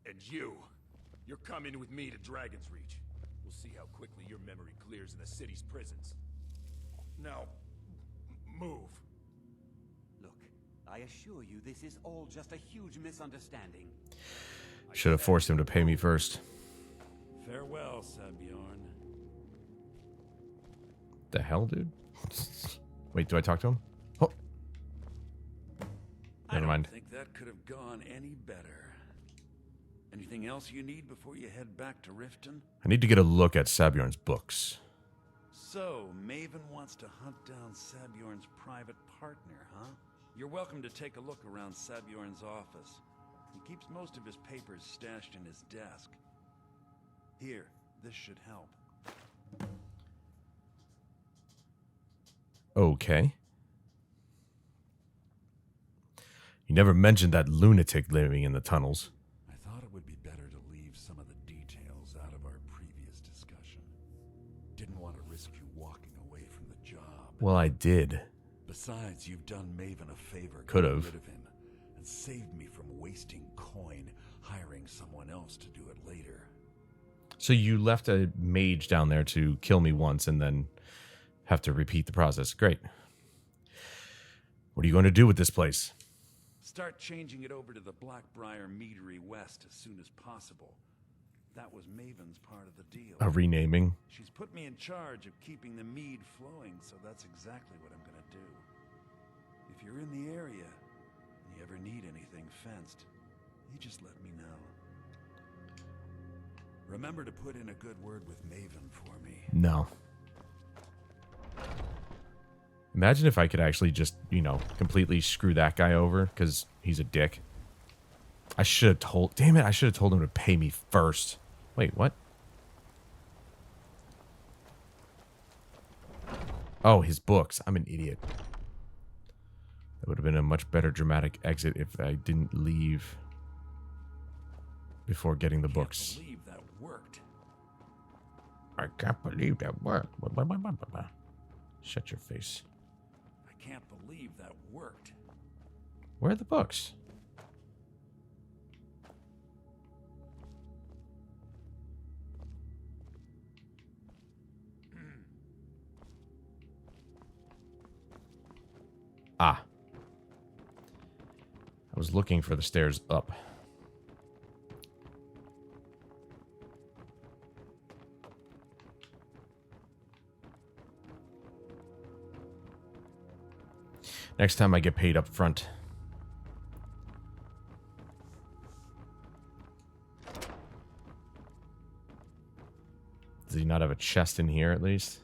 And you're coming with me to Dragon's Reach. We'll see how quickly your memory clears in the city's prisons. Now, move. Look, I assure you this is all just a huge misunderstanding. Should have forced him to pay me first. Farewell, Sabjorn. The hell, dude? Wait, do I talk to him? Oh. Never mind. I think that could have gone any better. Anything else you need before you head back to Riften? I need to get a look at Sabjorn's books. So, Maven wants to hunt down Sabjorn's private partner, huh? You're welcome to take a look around Sabjorn's office. He keeps most of his papers stashed in his desk. Here, this should help. Okay. You never mentioned that lunatic living in the tunnels. I thought it would be better to leave some of the details out of our previous discussion. Didn't want to risk you walking away from the job. Well, I did. Besides, you've done Maven a favor. Could have. Getting rid of him and saved me from wasting coin hiring someone else to do it later. So you left a mage down there to kill me once and then have to repeat the process. Great. What are you going to do with this place? Start changing it over to the Blackbriar Meadery West as soon as possible. That was Maven's part of the deal. A renaming? She's put me in charge of keeping the mead flowing, so that's exactly what I'm going to do. If you're in the area and you ever need anything fenced, you just let me know. Remember to put in a good word with Maven for me. No. Imagine if I could actually just, completely screw that guy over because he's a dick. I should have told... Damn it, I should have told him to pay me first. Wait, what? Oh, his books. I'm an idiot. That would have been a much better dramatic exit if I didn't leave before getting the books. I can't believe that worked. I can't believe that worked. Shut your face. I can't believe that worked. Where are the books? Ah. I was looking for the stairs up. Next time I get paid up front. Does he not have a chest in here at least?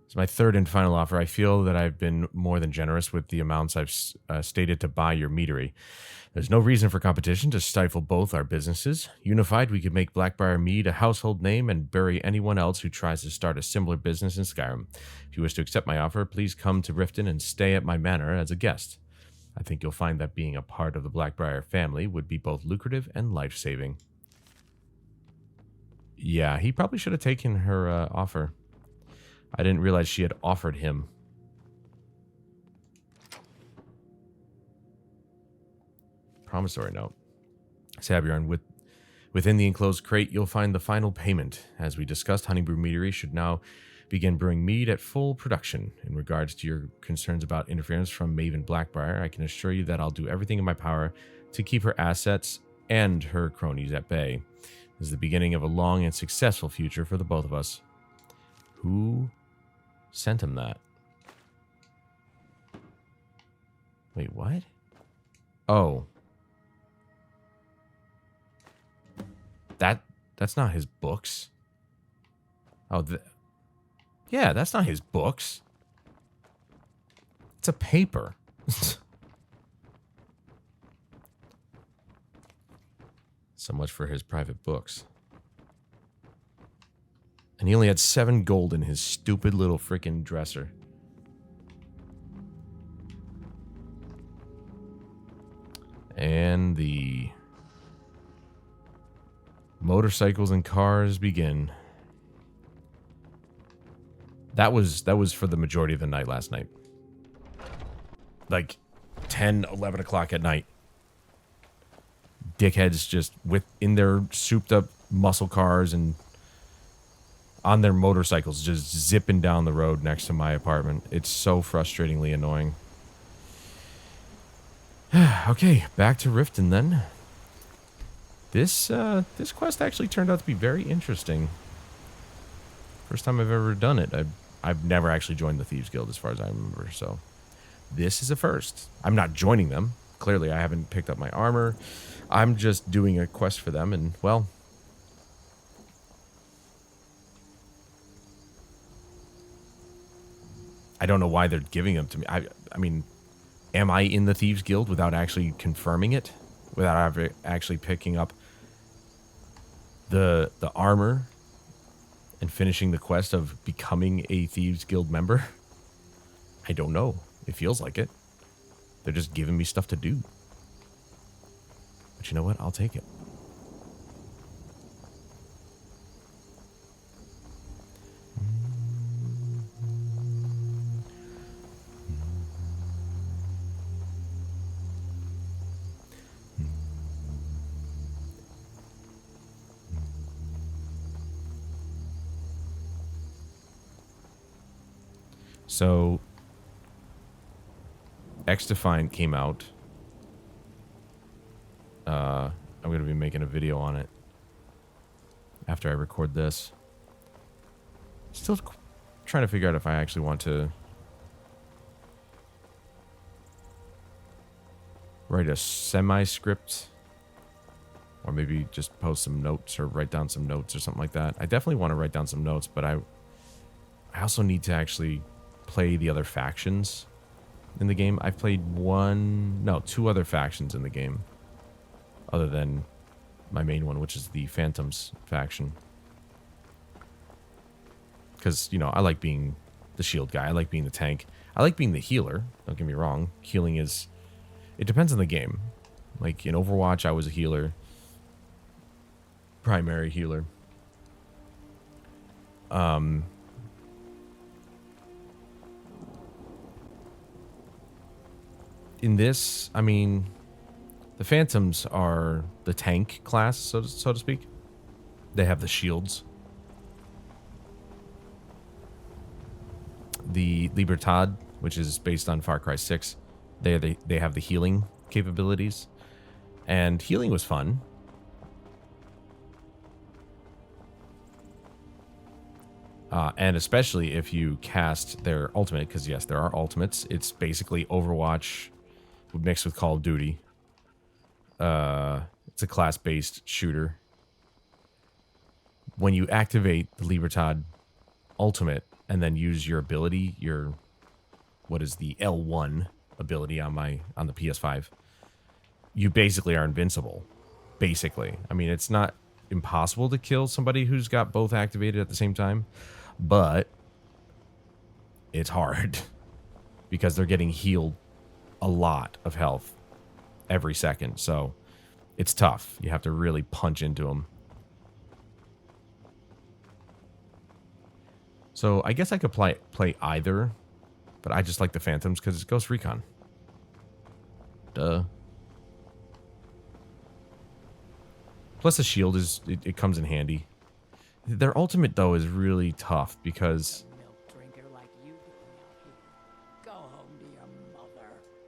It's my third and final offer. I feel that I've been more than generous with the amounts I've stated to buy your meadery. There's no reason for competition to stifle both our businesses. Unified, we could make Blackbriar Mead a household name and bury anyone else who tries to start a similar business in Skyrim. If you wish to accept my offer, please come to Riften and stay at my manor as a guest. I think you'll find that being a part of the Blackbriar family would be both lucrative and life-saving. Yeah, he probably should have taken her offer. I didn't realize she had offered him. Promissory note. Sabjorn, Within the enclosed crate, you'll find the final payment. As we discussed, Honey Brew Meadery should now begin brewing mead at full production. In regards to your concerns about interference from Maven Blackbriar, I can assure you that I'll do everything in my power to keep her assets and her cronies at bay. This is the beginning of a long and successful future for the both of us. Who sent him that? Wait, what? Oh. That's not his books. Oh, yeah, that's not his books. It's a paper. So much for his private books. And he only had 7 gold in his stupid little freaking dresser. And the motorcycles and cars begin. That was for the majority of the night last night. Like 10, 11 o'clock at night. Dickheads just in their souped up muscle cars and on their motorcycles just zipping down the road next to my apartment. It's so frustratingly annoying. Okay, back to Riften then. This quest actually turned out to be very interesting. First time I've ever done it. I've never actually joined the Thieves Guild as far as I remember, so this is a first. I'm not joining them. Clearly, I haven't picked up my armor. I'm just doing a quest for them, and, well, I don't know why they're giving them to me. I mean, am I in the Thieves Guild without actually confirming it? Without actually picking up the armor and finishing the quest of becoming a Thieves Guild member? I don't know. It feels like it. They're just giving me stuff to do. But you know what? I'll take it. So, X-Defined came out. I'm going to be making a video on it after I record this. Still trying to figure out if I actually want to write a semi-script or maybe just post some notes or write down some notes or something like that. I definitely want to write down some notes, but I also need to actually play the other factions in the game. I've played 2 other factions in the game other than my main one, which is the Phantoms faction. Because, you know, I like being the shield guy. I like being the tank. I like being the healer. Don't get me wrong. Healing is... It depends on the game. Like, in Overwatch, I was a healer. Primary healer. In this, I mean, the Phantoms are the tank class, so to speak. They have the shields. The Libertad, which is based on Far Cry 6, they have the healing capabilities. And healing was fun. And especially if you cast their ultimate, because yes, there are ultimates. It's basically Overwatch mixed with Call of Duty. It's a class-based shooter. When you activate the Libertad ultimate and then use your ability, what is the L1 ability on the PS5, you basically are invincible. Basically. I mean, it's not impossible to kill somebody who's got both activated at the same time, but it's hard because they're getting healed a lot of health every second. So it's tough. You have to really punch into them. So I guess I could play either, but I just like the Phantoms because it's Ghost Recon. Duh. Plus the shield is, it comes in handy. Their ultimate, though, is really tough because...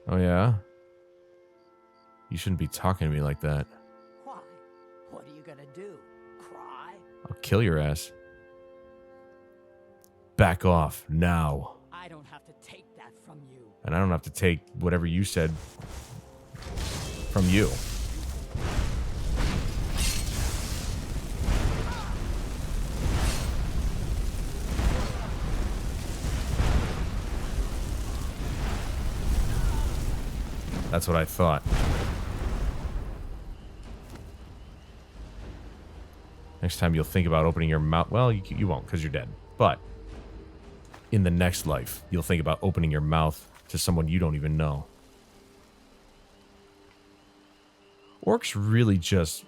Oh, yeah? You shouldn't be talking to me like that. Why? What are you gonna do? Cry? I'll kill your ass. Back off, now. I don't have to take that from you. And I don't have to take whatever you said from you. That's what I thought. Next time you'll think about opening your mouth. Well, you won't because you're dead. But in the next life, you'll think about opening your mouth to someone you don't even know. Orcs really just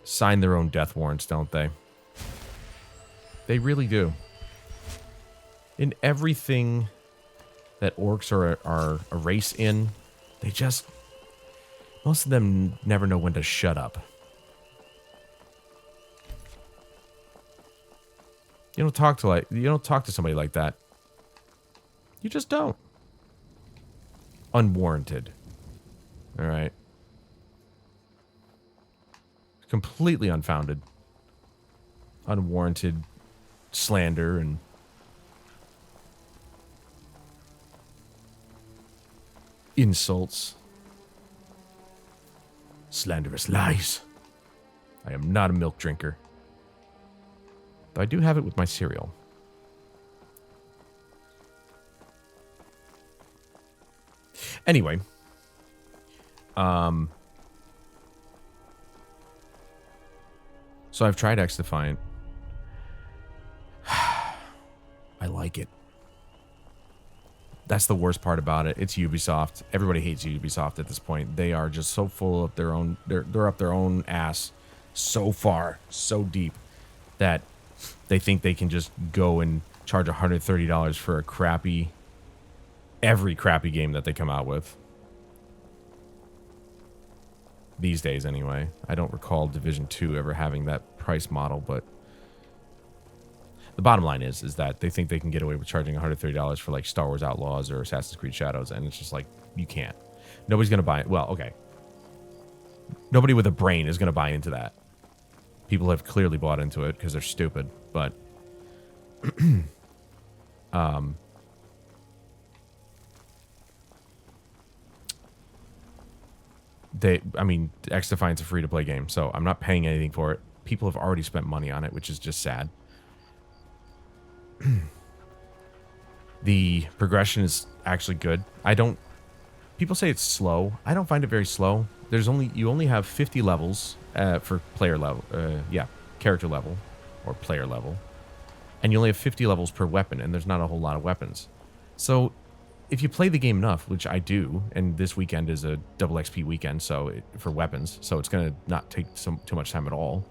sign their own death warrants, don't they? They really do. In everything that orcs are a race in, they just... Most of them never know when to shut up. You don't talk to somebody like that. You just don't. Unwarranted. All right. Completely unfounded. Unwarranted slander and insults. Slanderous lies. I am not a milk drinker. Though I do have it with my cereal. Anyway. So I've tried X Defiant. I like it. That's the worst part about it. It's Ubisoft. Everybody hates Ubisoft at this point. They are just so full of their own... They're up their own ass so far, so deep, that they think they can just go and charge $130 for a crappy... Every crappy game that they come out with. These days, anyway. I don't recall Division 2 ever having that price model, but... The bottom line is that they think they can get away with charging $130 for like Star Wars Outlaws or Assassin's Creed Shadows, and it's just like, you can't. Nobody's going to buy it. Well, okay. Nobody with a brain is going to buy into that. People have clearly bought into it because they're stupid, but... I mean, X Defiant's a free-to-play game, so I'm not paying anything for it. People have already spent money on it, which is just sad. The progression is actually good. People say it's slow. I don't find it very slow. You only have 50 levels for player level. Character level or player level, and you only have 50 levels per weapon, and there's not a whole lot of weapons. So, if you play the game enough, which I do, and this weekend is a double XP weekend, for weapons, so it's gonna not take too much time at all.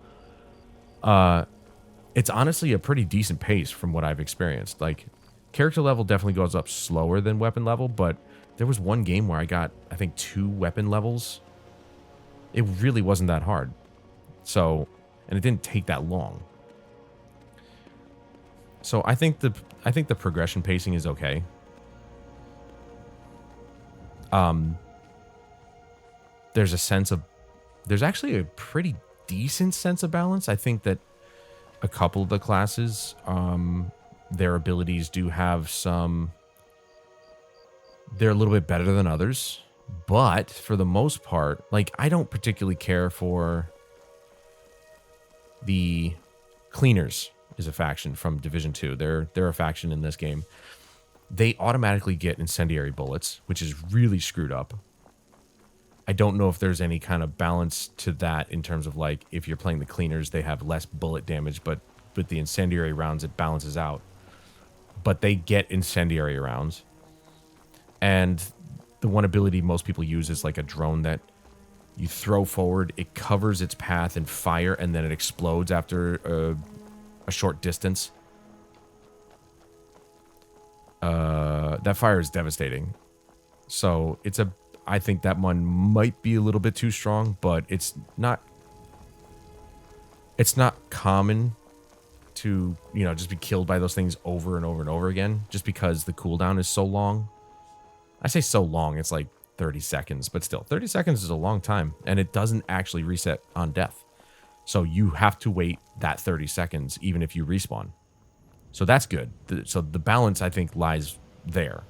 It's honestly a pretty decent pace from what I've experienced. Like, character level definitely goes up slower than weapon level, but there was one game where I got, I think, 2 weapon levels. It really wasn't that hard. So, and it didn't take that long. So I think the progression pacing is okay. There's actually a pretty decent sense of balance. I think that a couple of the classes, their abilities do have they're a little bit better than others, but for the most part, like, I don't particularly care for the Cleaners is a faction from Division 2. They're a faction in this game. They automatically get incendiary bullets, which is really screwed up. I don't know if there's any kind of balance to that in terms of, like, if you're playing the Cleaners, they have less bullet damage, but with the incendiary rounds, it balances out. But they get incendiary rounds. And the one ability most people use is like a drone that you throw forward, it covers its path in fire, and then it explodes after a short distance. That fire is devastating. So I think that one might be a little bit too strong, but it's not it's not common to, you know, just be killed by those things over and over and over again, just because the cooldown is so long. I say so long, it's like 30 seconds, but still, 30 seconds is a long time, and it doesn't actually reset on death. So you have to wait that 30 seconds, even if you respawn. So that's good. So the balance, I think, lies there.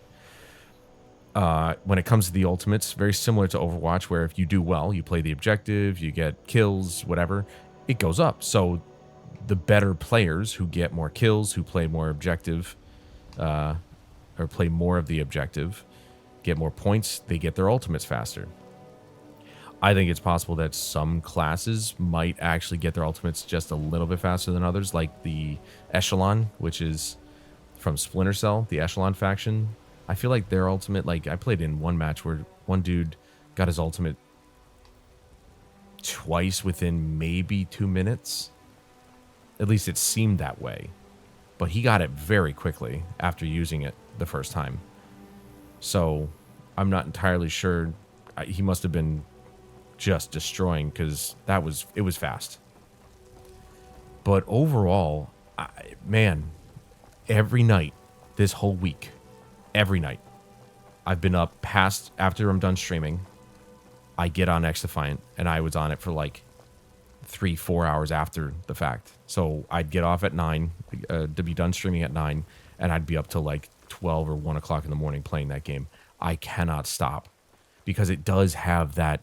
When it comes to the ultimates, very similar to Overwatch, where if you do well, you play the objective, you get kills, whatever, it goes up. So the better players who get more kills, who play more objective, or play more of the objective, get more points, they get their ultimates faster. I think it's possible that some classes might actually get their ultimates just a little bit faster than others, like the Echelon, which is from Splinter Cell, the Echelon faction. I feel like their ultimate, like I played in one match where one dude got his ultimate twice within maybe 2 minutes. At least it seemed that way. But he got it very quickly after using it the first time. So I'm not entirely sure. He must have been just destroying, because it was fast. But overall, man, every night this whole week, every night, I've been up past, after I'm done streaming, I get on X-Defiant, and I was on it for like 3-4 hours after the fact. So I'd get off at 9, to be done streaming at 9, and I'd be up till like 12 or 1 o'clock in the morning playing that game. I cannot stop, because it does have that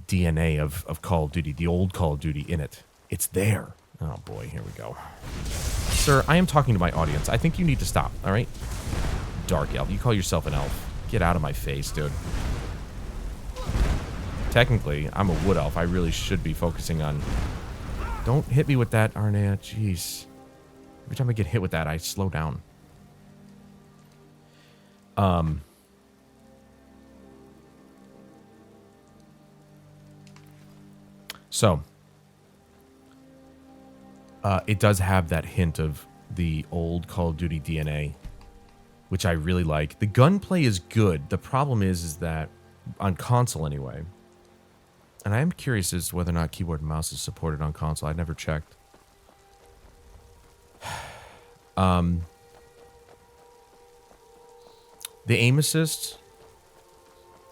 DNA of Call of Duty, the old Call of Duty in it. It's there. Oh boy, here we go. Sir, I am talking to my audience. I think you need to stop, all right? Dark elf. You call yourself an elf. Get out of my face, dude. Technically, I'm a wood elf. I really should be focusing on... Don't hit me with that, Arnea. Jeez. Every time I get hit with that, I slow down. So, it does have that hint of the old Call of Duty DNA, which I really like. The gunplay is good. The problem is that, on console anyway, and I am curious as to whether or not keyboard and mouse is supported on console. I never checked. The aim assist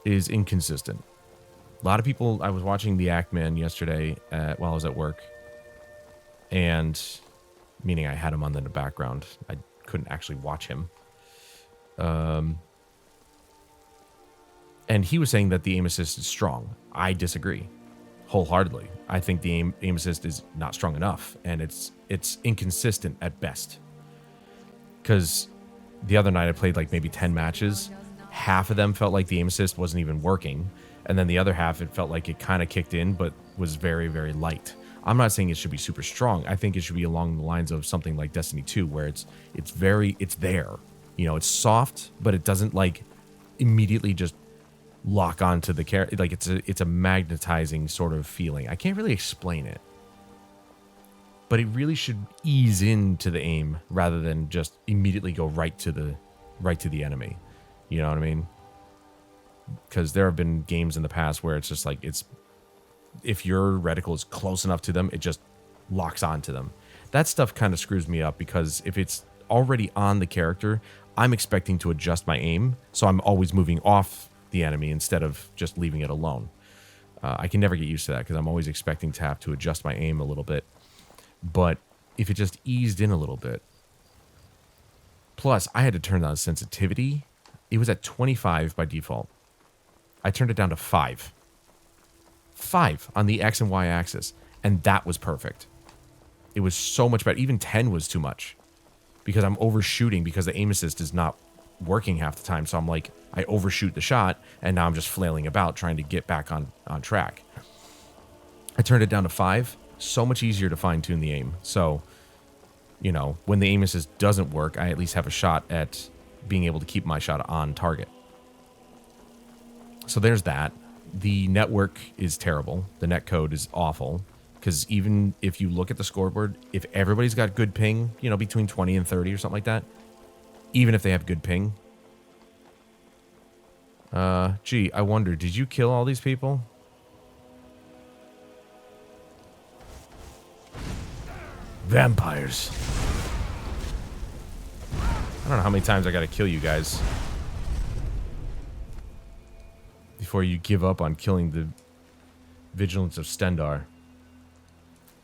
is inconsistent. A lot of people, I was watching The Act Man yesterday while I was at work, and meaning I had him on in the background. I couldn't actually watch him. And he was saying that the aim assist is strong. I disagree wholeheartedly. I think the aim assist is not strong enough, and it's inconsistent at best. Because the other night I played like maybe 10 matches. Half of them felt like the aim assist wasn't even working. And then the other half, it felt like it kind of kicked in, but was very, very light. I'm not saying it should be super strong. I think it should be along the lines of something like Destiny 2, where it's there. You know, it's soft, but it doesn't like immediately just lock onto the character. Like it's a magnetizing sort of feeling. I can't really explain it. But it really should ease into the aim rather than just immediately go right to the enemy. You know what I mean? Because there have been games in the past where it's just like, if your reticle is close enough to them, it just locks onto them. That stuff kind of screws me up, because if it's already on the character, I'm expecting to adjust my aim, so I'm always moving off the enemy instead of just leaving it alone. I can never get used to that, because I'm always expecting to have to adjust my aim a little bit. But if it just eased in a little bit. Plus, I had to turn down sensitivity. It was at 25 by default. I turned it down to 5. 5 on the X and Y axis. And that was perfect. It was so much better. Even 10 was too much. Because I'm overshooting, because the aim assist is not working half the time. So I'm like, I overshoot the shot, and now I'm just flailing about trying to get back on track. I turned it down to 5. So much easier to fine-tune the aim. So, you know, when the aim assist doesn't work, I at least have a shot at being able to keep my shot on target. So there's that. The network is terrible. The netcode is awful. Because even if you look at the scoreboard, if everybody's got good ping, you know, between 20 and 30 or something like that, even if they have good ping. Gee, I wonder, did you kill all these people? Vampires. I don't know how many times I gotta kill you guys before you give up on killing the vigilance of Stendar.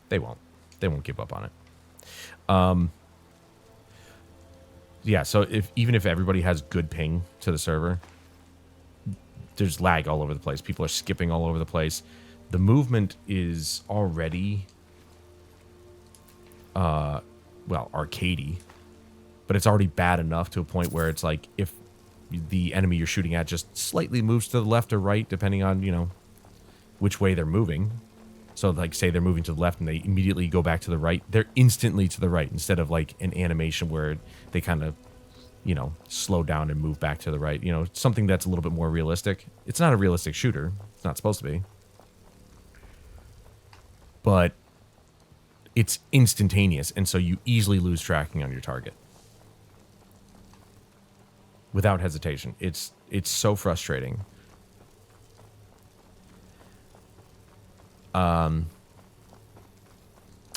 They won't. They won't give up on it. Yeah, so even if everybody has good ping to the server, there's lag all over the place. People are skipping all over the place. The movement is already, well, arcadey, but it's already bad enough to a point where it's like if the enemy you're shooting at just slightly moves to the left or right, depending on, you know, which way they're moving. So, like, say they're moving to the left and they immediately go back to the right, they're instantly to the right instead of, like, an animation where they kind of, you know, slow down and move back to the right. You know, something that's a little bit more realistic. It's not a realistic shooter. It's not supposed to be. But it's instantaneous, and so you easily lose tracking on your target. Without hesitation. It's so frustrating.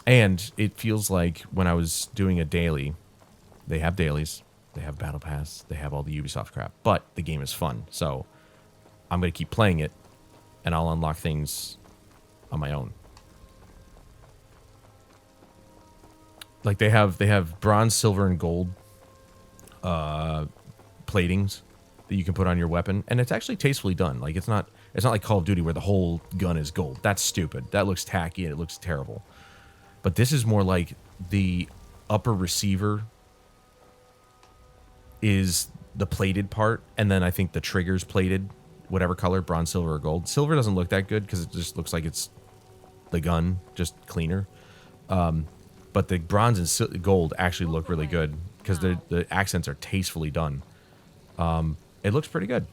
And it feels like when I was doing a daily, they have dailies, they have Battle Pass, they have all the Ubisoft crap, but the game is fun, so I'm going to keep playing it, and I'll unlock things on my own. Like, they have bronze, silver, and gold platings that you can put on your weapon, and it's actually tastefully done. Like, it's not like Call of Duty where the whole gun is gold. That's stupid. That looks tacky and it looks terrible. But this is more like the upper receiver is the plated part, and then I think the trigger's plated, whatever color, bronze, silver, or gold. Silver doesn't look that good because it just looks like it's the gun, just cleaner. But the bronze and gold actually look really good because the accents are tastefully done. It looks pretty good.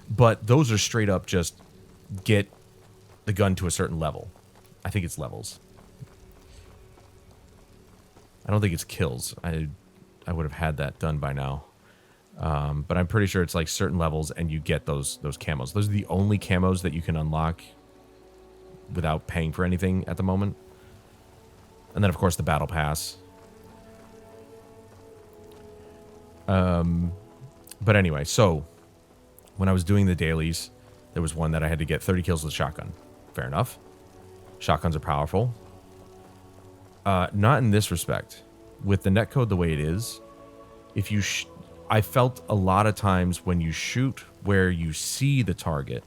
But those are straight up just get the gun to a certain level. I think it's levels. I don't think it's kills. I would have had that done by now. But I'm pretty sure it's like certain levels and you get those camos. Those are the only camos that you can unlock without paying for anything at the moment. And then, of course, the Battle Pass. But anyway, so when I was doing the dailies, there was one that I had to get 30 kills with a shotgun. Fair enough. Shotguns are powerful. Not in this respect. With the netcode the way it is, if you... I felt a lot of times when you shoot where you see the target,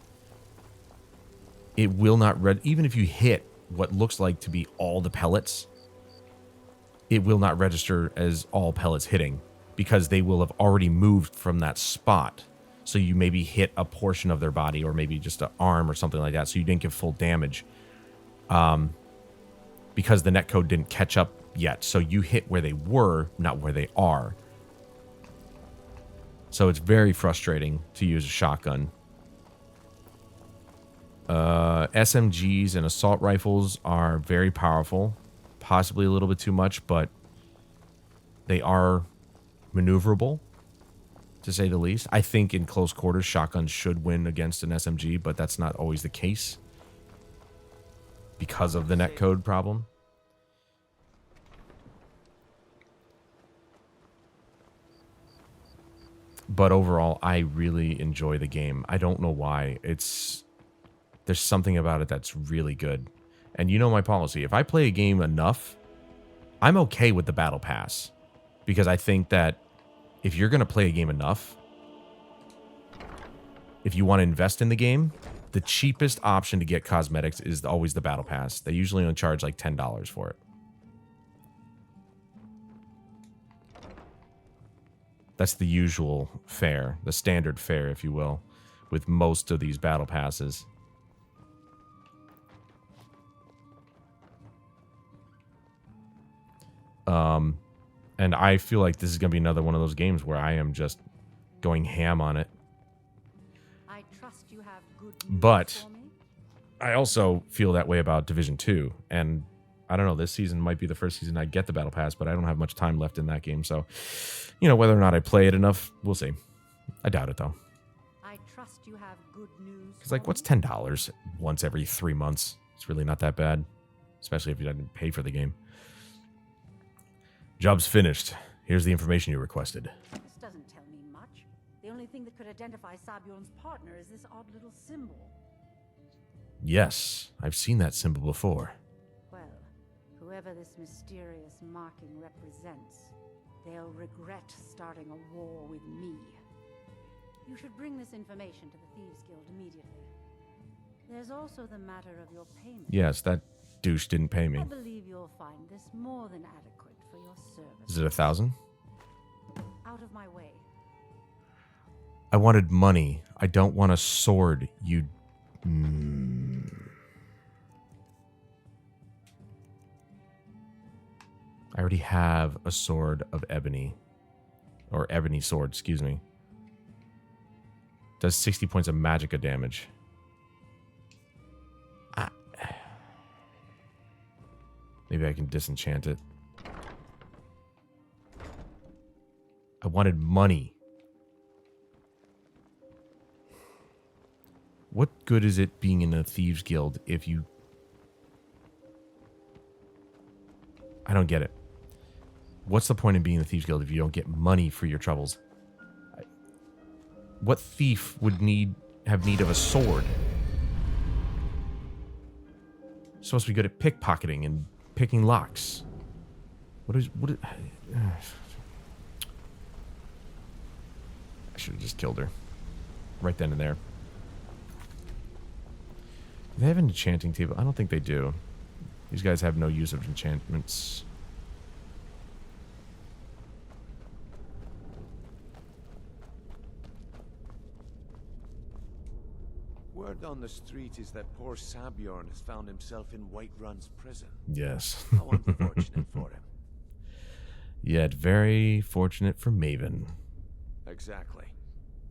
it will not... even if you hit what looks like to be all the pellets, it will not register as all pellets hitting because they will have already moved from that spot. So you maybe hit a portion of their body or maybe just an arm or something like that, so you didn't get full damage. Because the netcode didn't catch up yet. So you hit where they were, not where they are. So it's very frustrating to use a shotgun. SMGs and assault rifles are very powerful. Possibly a little bit too much, but they are maneuverable, to say the least. I think in close quarters, shotguns should win against an SMG, but that's not always the case because of the netcode problem. But overall, I really enjoy the game. I don't know why. There's something about it that's really good. And you know my policy. If I play a game enough, I'm okay with the Battle Pass. Because I think that if you're going to play a game enough, if you want to invest in the game, the cheapest option to get cosmetics is always the Battle Pass. They usually only charge like $10 for it. That's the usual fare, the standard fare, if you will, with most of these Battle Passes. And I feel like this is going to be another one of those games where I am just going ham on it. I trust you have good news but for me. I also feel that way about Division 2. And I don't know, this season might be the first season I get the Battle Pass, but I don't have much time left in that game. So, you know, whether or not I play it enough, we'll see. I doubt it, though. I trust you have good news. Because, like, what's $10 once every 3 months? It's really not that bad, especially if you didn't pay for the game. Job's finished. Here's the information you requested. This doesn't tell me much. The only thing that could identify Sabion's partner is this odd little symbol. Yes, I've seen that symbol before. Well, whoever this mysterious marking represents, they'll regret starting a war with me. You should bring this information to the Thieves Guild immediately. There's also the matter of your payment. Yes, that douche didn't pay me. I believe you'll find this more than adequate for your service. Is it 1,000? Out of my way. I wanted money. I don't want a sword, you... I already have a sword of ebony. Or ebony sword, excuse me. Does 60 points of magicka damage. Maybe I can disenchant it. I wanted money. What good is it being in a Thieves Guild if you... I don't get it. What's the point in being in the Thieves Guild if you don't get money for your troubles? What thief would have need of a sword? Supposed to be good at pickpocketing and picking locks. I should have just killed her. Right then and there. Do they have an enchanting table? I don't think they do. These guys have no use of enchantments. Word on the street is that poor Sabjorn has found himself in Whiterun's prison. Yes. How unfortunate for him. Yet very fortunate for Maven. Exactly.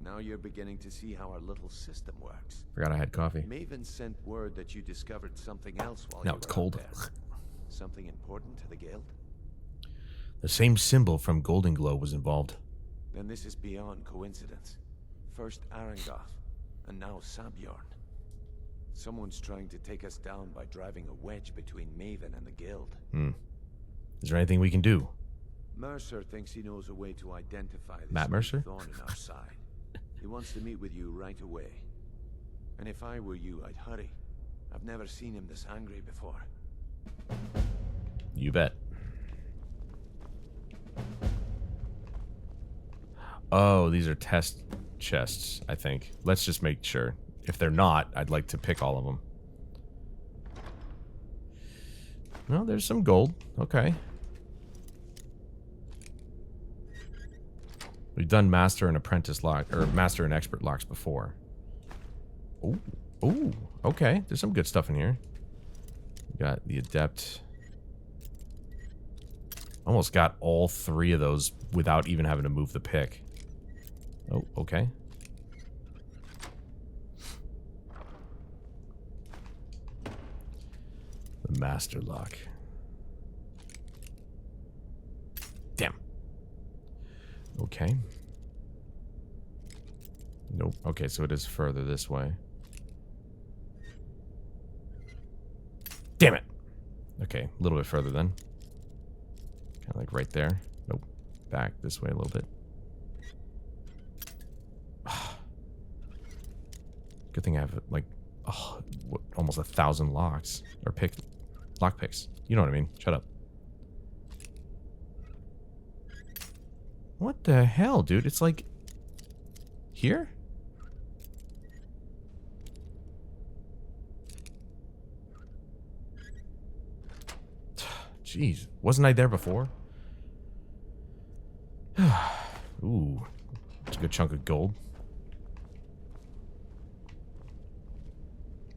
Now you're beginning to see how our little system works. Forgot I had coffee. Maven sent word that you discovered something else while Now you it's were cold. out there. Something important to the guild? The same symbol from Golden Glow was involved. Then this is beyond coincidence. First Arangoth, and now Sabjorn. Someone's trying to take us down by driving a wedge between Maven and the guild. Is there anything we can do? Mercer thinks he knows a way to identify this Matt Mercer? thorn in our side. He wants to meet with you right away. And if I were you, I'd hurry. I've never seen him this angry before. You bet. Oh, these are test chests, I think. Let's just make sure. If they're not, I'd like to pick all of them. No, there's some gold. Okay. We've done master and apprentice lock, or master and expert locks before. Ooh, ooh, okay. There's some good stuff in here. We got the adept. Almost got all three of those without even having to move the pick. Oh, okay. The master lock. Damn. Okay. Nope. Okay, so it is further this way. Damn it! Okay, a little bit further then. Kind of like right there. Nope. Back this way a little bit. Good thing I have, like, almost 1,000 locks. Or lock picks. You know what I mean. Shut up. What the hell, dude? It's like... Here? Jeez. Wasn't I there before? Ooh. That's a good chunk of gold.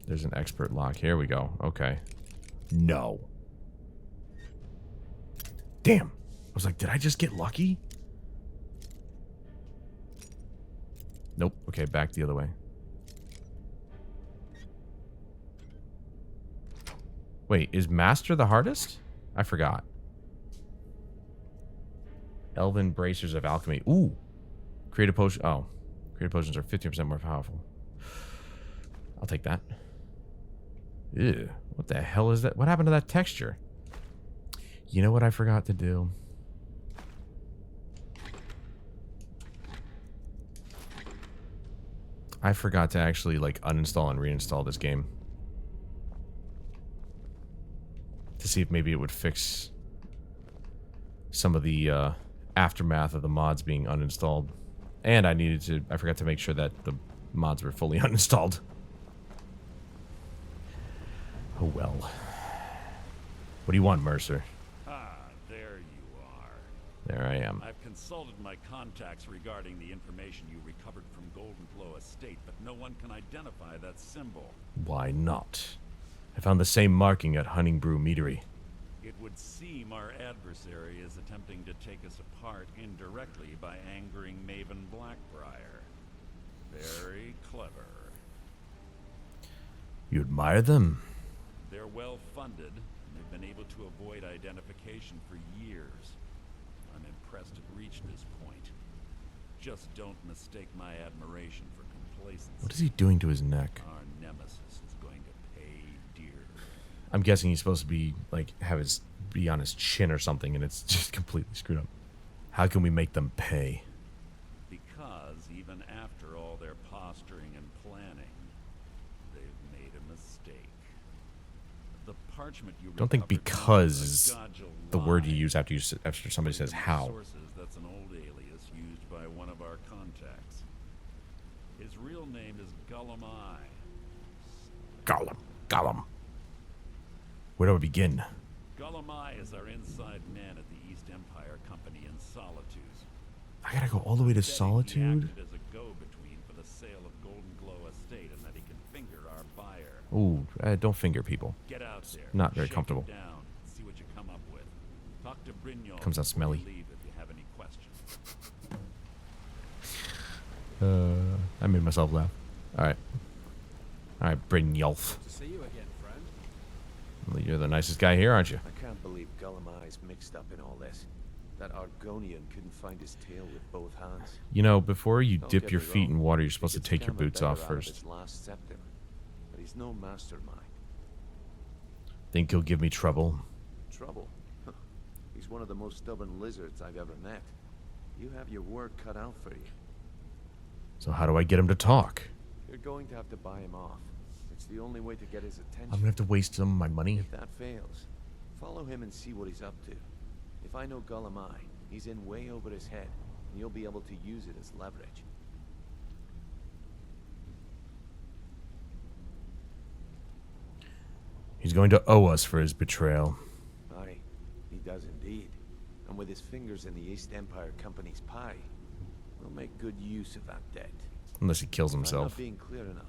There's an expert lock. Here we go. Okay. No. Damn. I was like, did I just get lucky? Nope. Okay, back the other way. Wait, is Master the hardest? I forgot. Elven Bracers of Alchemy. Ooh. Creative potion. Oh. Creative potions are 15% more powerful. I'll take that. Ew. What the hell is that? What happened to that texture? You know what I forgot to do? I forgot to actually, like, uninstall and reinstall this game. To see if maybe it would fix some of the aftermath of the mods being uninstalled. And I forgot to make sure that the mods were fully uninstalled. Oh well. What do you want, Mercer? Ah, there you are. There I am. I've consulted my contacts regarding the information you recovered from Golden Glow Estate, but no one can identify that symbol. Why not? I found the same marking at Honningbrew Meadery. It would seem our adversary is attempting to take us apart indirectly by angering Maven Blackbriar. Very clever. You admire them? They're well funded, and they've been able to avoid identification for years. I'm impressed it reached this point. Just don't mistake my admiration for complacency. What is he doing to his neck? Our nemesis is going to pay dear. I'm guessing he's supposed to be, like, be on his chin or something, and it's just completely screwed up. How can we make them pay? Because even after all their posturing and planning, they've made a mistake. The parchment you Don't think because is the word you use after somebody says how. Sources, that's an old alias used by one of our contacts. His real name is Gollum I. Gollum. Where do I begin? Gollum I is our inside man at the East Empire Company in Solitude. I gotta go all the way to Solitude? He acted as a go-between for the sale of Golden Glow Estate, and that he can finger our buyer. Ooh, don't finger people. Get out there. Not very Shake comfortable. it down. See what you come up with. Talk to Brynjolf Comes out before you smelly. leave if you have any questions. I made myself laugh. Alright. Alright, Brynjolf. To see you again, friend. Well, you're the nicest guy here, aren't you? I can't believe Gollum Eye's mixed up in all this. That Argonian couldn't find his tail with both hands. You know, before you Don't dip get your me feet wrong, in water, you're he supposed to could take your scam a boots better off out of first. his last septim, but he's no mastermind. Think he'll give me trouble? Trouble? Huh. He's one of the most stubborn lizards I've ever met. You have your work cut out for you. So how do I get him to talk? You're going to have to buy him off. It's the only way to get his attention. I'm gonna have to waste some of my money? If that fails, follow him and see what he's up to. If I know Gollum Eye, he's in way over his head, and you'll be able to use it as leverage. He's going to owe us for his betrayal. Aye, he does indeed. And with his fingers in the East Empire Company's pie, we'll make good use of that debt. Unless he kills I'm himself. not being clear enough.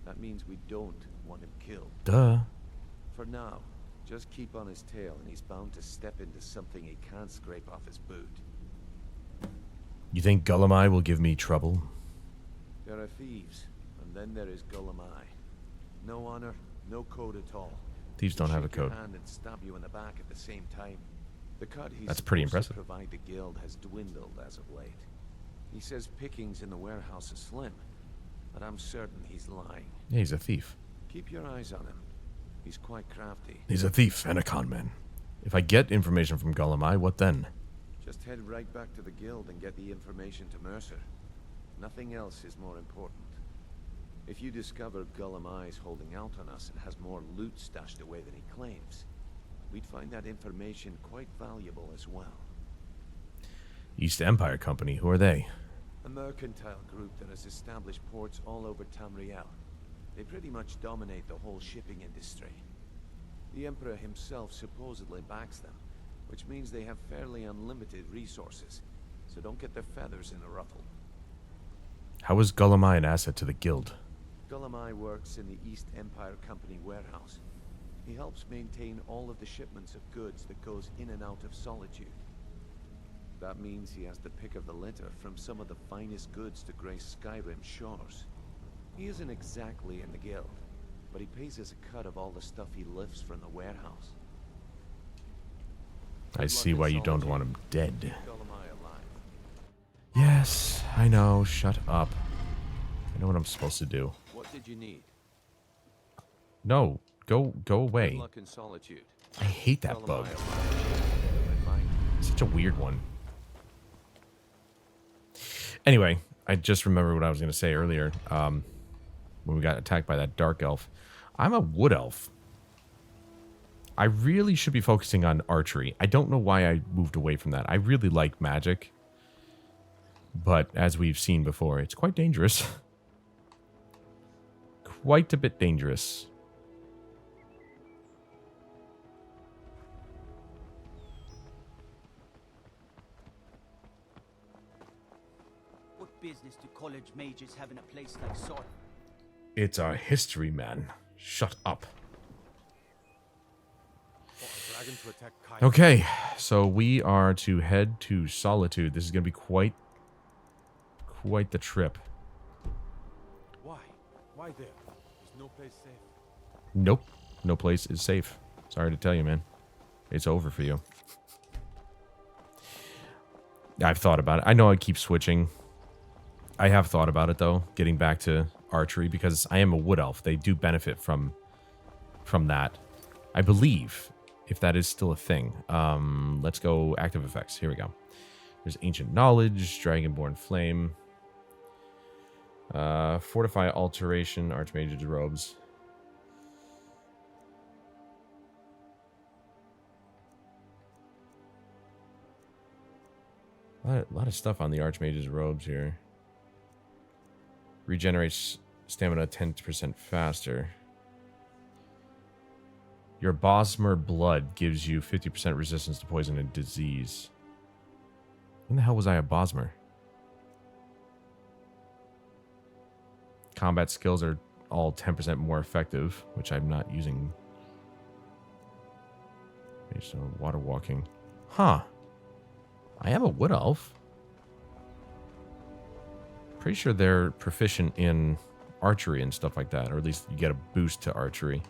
That means we don't want him killed. Duh. For now, just keep on his tail and he's bound to step into something he can't scrape off his boot. You think Gollum Eye will give me trouble? There are thieves, and then there is Gollum Eye. No honor, no code at all. Thieves don't have a Shake your code. hand and stab you in the back at the same time. The cut he's That's pretty supposed to impressive. provide the guild has dwindled as of late. He says pickings in the warehouse are slim, but I'm certain he's lying. Yeah, he's a thief. Keep your eyes on him. He's quite crafty. He's a thief and a con man. If I get information from Gollum Eye, what then? Just head right back to the guild and get the information to Mercer. Nothing else is more important. If you discover Gollum Eye's holding out on us and has more loot stashed away than he claims, we'd find that information quite valuable as well. East Empire Company, who are they? A mercantile group that has established ports all over Tamriel. They pretty much dominate the whole shipping industry. The Emperor himself supposedly backs them, which means they have fairly unlimited resources, so don't get their feathers in a ruffle. How is Gollum Eye an asset to the guild? Gollum Eye works in the East Empire Company warehouse. He helps maintain all of the shipments of goods that goes in and out of Solitude. That means he has the pick of the litter from some of the finest goods to grace Skyrim's shores. He isn't exactly in the guild, but he pays us a cut of all the stuff he lifts from the warehouse. I see why you don't want him dead. Gollum Eye alive. Yes, I know. Shut up. I know what I'm supposed to do. What did you need? No, go Good away. luck in Solitude. I hate that Gollum bug. Eye alive. Such a weird one. Anyway, I just remembered what I was going to say earlier. When we got attacked by that dark elf. I'm a wood elf. I really should be focusing on archery. I don't know why I moved away from that. I really like magic. But as we've seen before, it's quite dangerous. Quite a bit dangerous. What business do college mages have in a place like Sodom? It's our history, man. Shut up. Okay, so we are to head to Solitude. This is going to be quite the trip. Why? Why there? Is no place safe? Nope. No place is safe. Sorry to tell you, man. It's over for you. I've thought about it. I know I keep switching. I have thought about it, though, getting back to archery, because I am a wood elf. They do benefit from that. I believe, if that is still a thing. Let's go active effects. Here we go. There's Ancient Knowledge, Dragonborn Flame, Fortify Alteration, Archmage's Robes. A lot of stuff on the Archmage's Robes here. Regenerates stamina 10% faster. Your Bosmer blood gives you 50% resistance to poison and disease. When the hell was I a Bosmer? Combat skills are all 10% more effective, which I'm not using. Okay, so water walking. Huh. I am a wood elf. Pretty sure they're proficient in archery and stuff like that, or at least you get a boost to archery.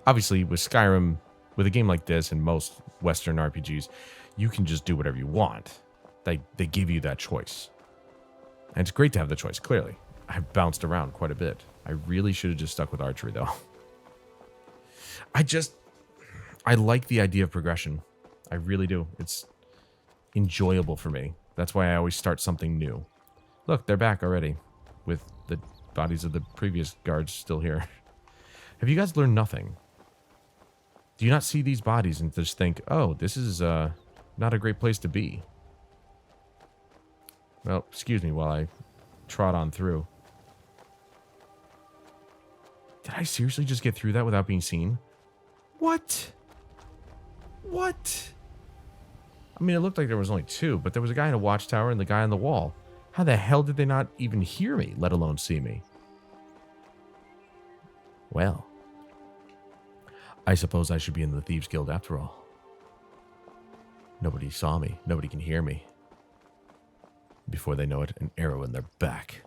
Obviously, with Skyrim, with a game like this and most Western RPGs, you can just do whatever you want. They give you that choice. And it's great to have the choice, clearly. I've bounced around quite a bit. I really should have just stuck with archery, though. I like the idea of progression. I really do. It's enjoyable for me. That's why I always start something new. Look, they're back already, with the bodies of the previous guards still here. Have you guys learned nothing? Do you not see these bodies and just think, oh, this is not a great place to be? Well, excuse me while I trot on through. Did I seriously just get through that without being seen? What? What? I mean, it looked like there was only two, but there was a guy in a watchtower and the guy on the wall. How the hell did they not even hear me, let alone see me? Well, I suppose I should be in the Thieves Guild after all. Nobody saw me. Nobody can hear me. Before they know it, an arrow in their back.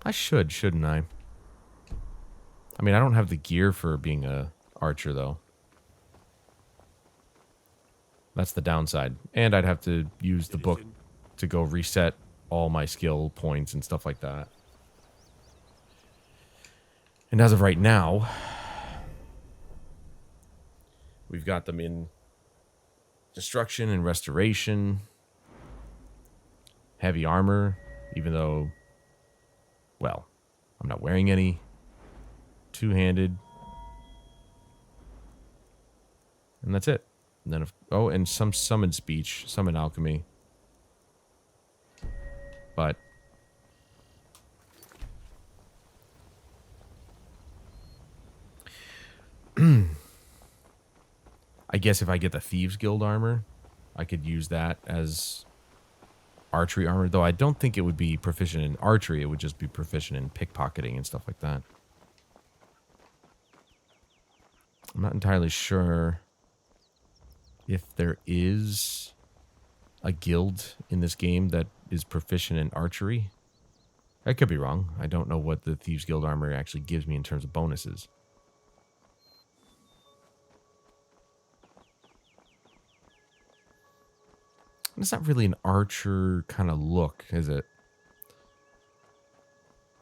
I shouldn't I? I mean, I don't have the gear for being a archer, though. That's the downside. And I'd have to use the book to go reset all my skill points and stuff like that. And as of right now, we've got them in destruction and restoration, heavy armor, even though, well, I'm not wearing any, two-handed, and that's it. And then, oh, and some summon speech, summon alchemy, but I guess if I get the Thieves Guild armor, I could use that as archery armor, though I don't think it would be proficient in archery. It would just be proficient in pickpocketing and stuff like that. I'm not entirely sure if there is a guild in this game that is proficient in archery. I could be wrong. I don't know what the Thieves Guild armor actually gives me in terms of bonuses. It's not really an archer kind of look, is it?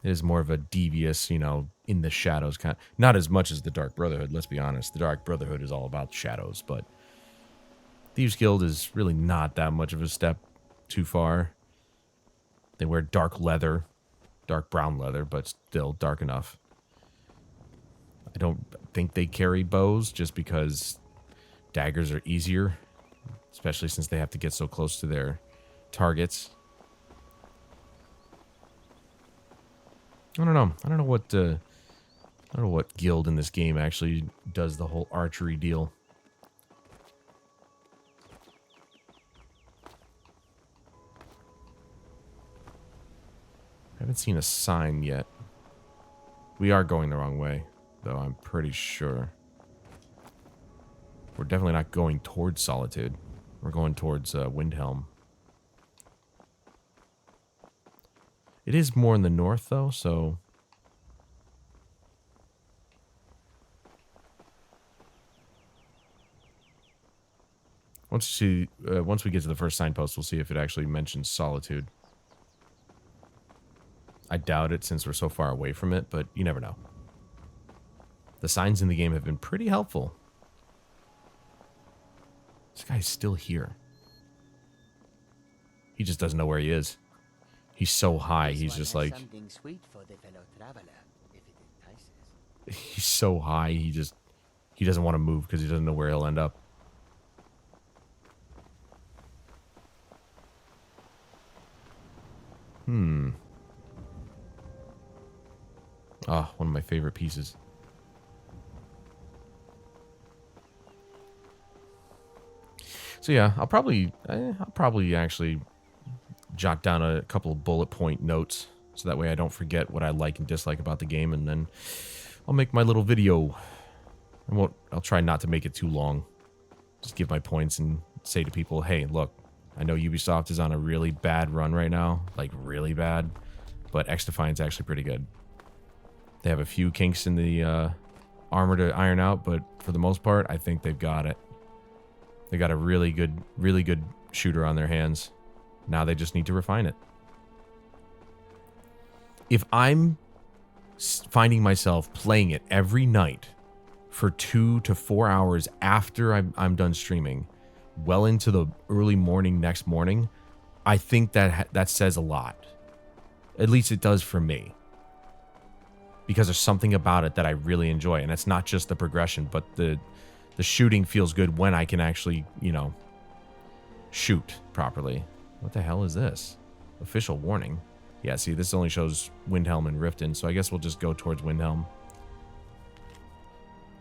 It is more of a devious, you know, in the shadows kind. Not as much as the Dark Brotherhood, let's be honest. The Dark Brotherhood is all about shadows, but Thieves Guild is really not that much of a step too far. They wear dark leather, dark brown leather, but still dark enough. I don't think they carry bows just because daggers are easier, especially since they have to get so close to their targets. I don't know. I don't know what guild in this game actually does the whole archery deal. I haven't seen a sign yet. We are going the wrong way, though, I'm pretty sure. We're definitely not going towards Solitude. We're going towards Windhelm. It is more in the north, though, so... Once we get to the first signpost, we'll see if it actually mentions Solitude. I doubt it since we're so far away from it, but you never know. The signs in the game have been pretty helpful. This guy's still here. He just doesn't know where he is. He's so high, he's just like... He's so high, he doesn't want to move because he doesn't know where he'll end up. Ah, one of my favorite pieces. So yeah, I'll probably actually jot down a couple of bullet point notes so that way I don't forget what I like and dislike about the game, and then I'll make my little video. I'll try not to make it too long. Just give my points and say to people, hey, look, I know Ubisoft is on a really bad run right now, like really bad, but X-Defiant's actually pretty good. They have a few kinks in the armor to iron out, but for the most part, I think they've got it. They got a really good shooter on their hands. Now they just need to refine it. If I'm finding myself playing it every night for 2 to 4 hours after I'm done streaming, well into the early morning next morning, I think that says a lot. At least it does for me. Because there's something about it that I really enjoy, and it's not just the progression, but the shooting feels good when I can actually, you know, shoot properly. What the hell is this? Official warning. Yeah, see, this only shows Windhelm and Riften, so I guess we'll just go towards Windhelm.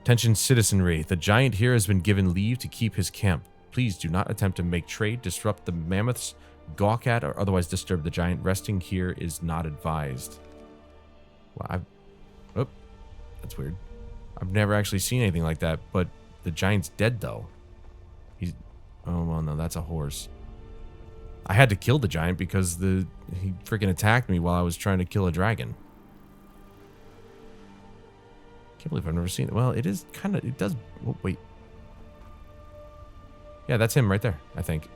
Attention citizenry. The giant here has been given leave to keep his camp. Please do not attempt to make trade, disrupt the mammoths, gawk at, or otherwise disturb the giant. Resting here is not advised. Well, oh, that's weird. I've never actually seen anything like that, but the giant's dead, though. Oh, well, no, that's a horse. I had to kill the giant because he freaking attacked me while I was trying to kill a dragon. Can't believe I've never seen it. Well, it is kind of... It does... Oh, wait. Yeah, that's him right there, I think.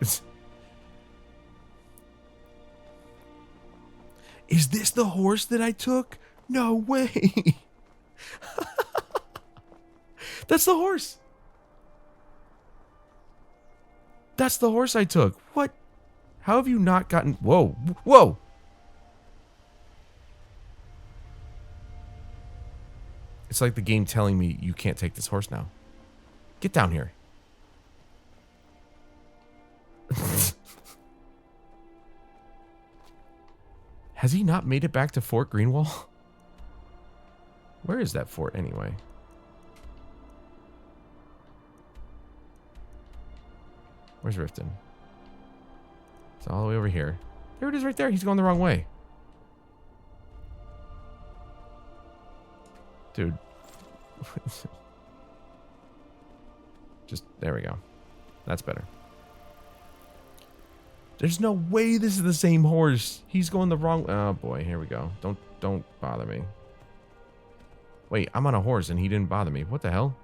Is this the horse that I took? No way. That's the horse. That's the horse I took. What? How have you not gotten... Whoa. Whoa. It's like the game telling me you can't take this horse now. Get down here. Has he not made it back to Fort Greenwall? Where is that fort anyway? Where's Riften? It's all the way over here. There it is right there. He's going the wrong way. Dude. Just, there we go. That's better. There's no way this is the same horse. He's going the wrong... Oh, boy. Here we go. Don't bother me. Wait, I'm on a horse and he didn't bother me. What the hell?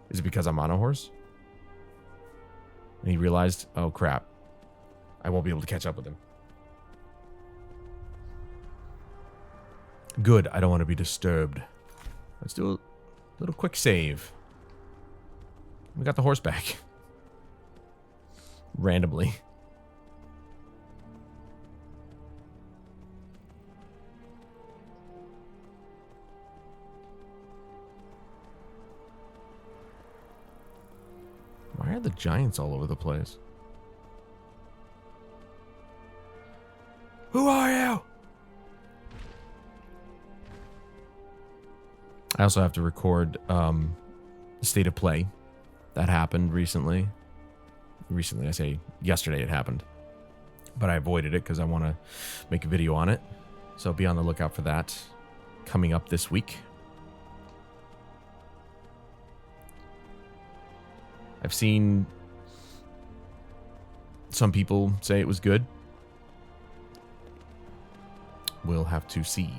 Is it because I'm on a horse? And he realized, oh, crap. I won't be able to catch up with him. Good, I don't want to be disturbed. Let's do a little quick save. We got the horse back. Randomly. Why are the giants all over the place? Who are you? I also have to record State of Play. That happened recently. Recently, I say yesterday it happened. But I avoided it because I want to make a video on it. So be on the lookout for that coming up this week. I've seen some people say it was good. We'll have to see.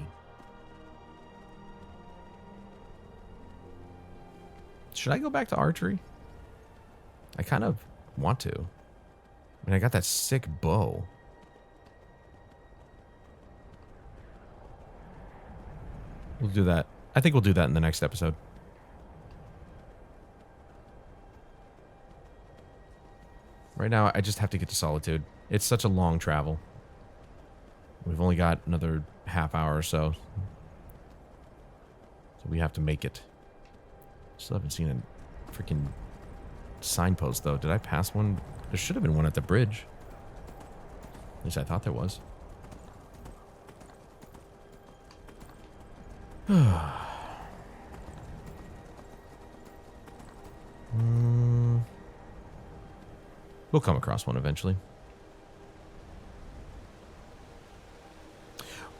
Should I go back to archery? I kind of want to. I mean, I got that sick bow. We'll do that. I think we'll do that in the next episode. Right now, I just have to get to Solitude. It's such a long travel. We've only got another half hour or so. So we have to make it. Still haven't seen a freaking signpost, though. Did I pass one? There should have been one at the bridge. At least I thought there was. We'll come across one eventually.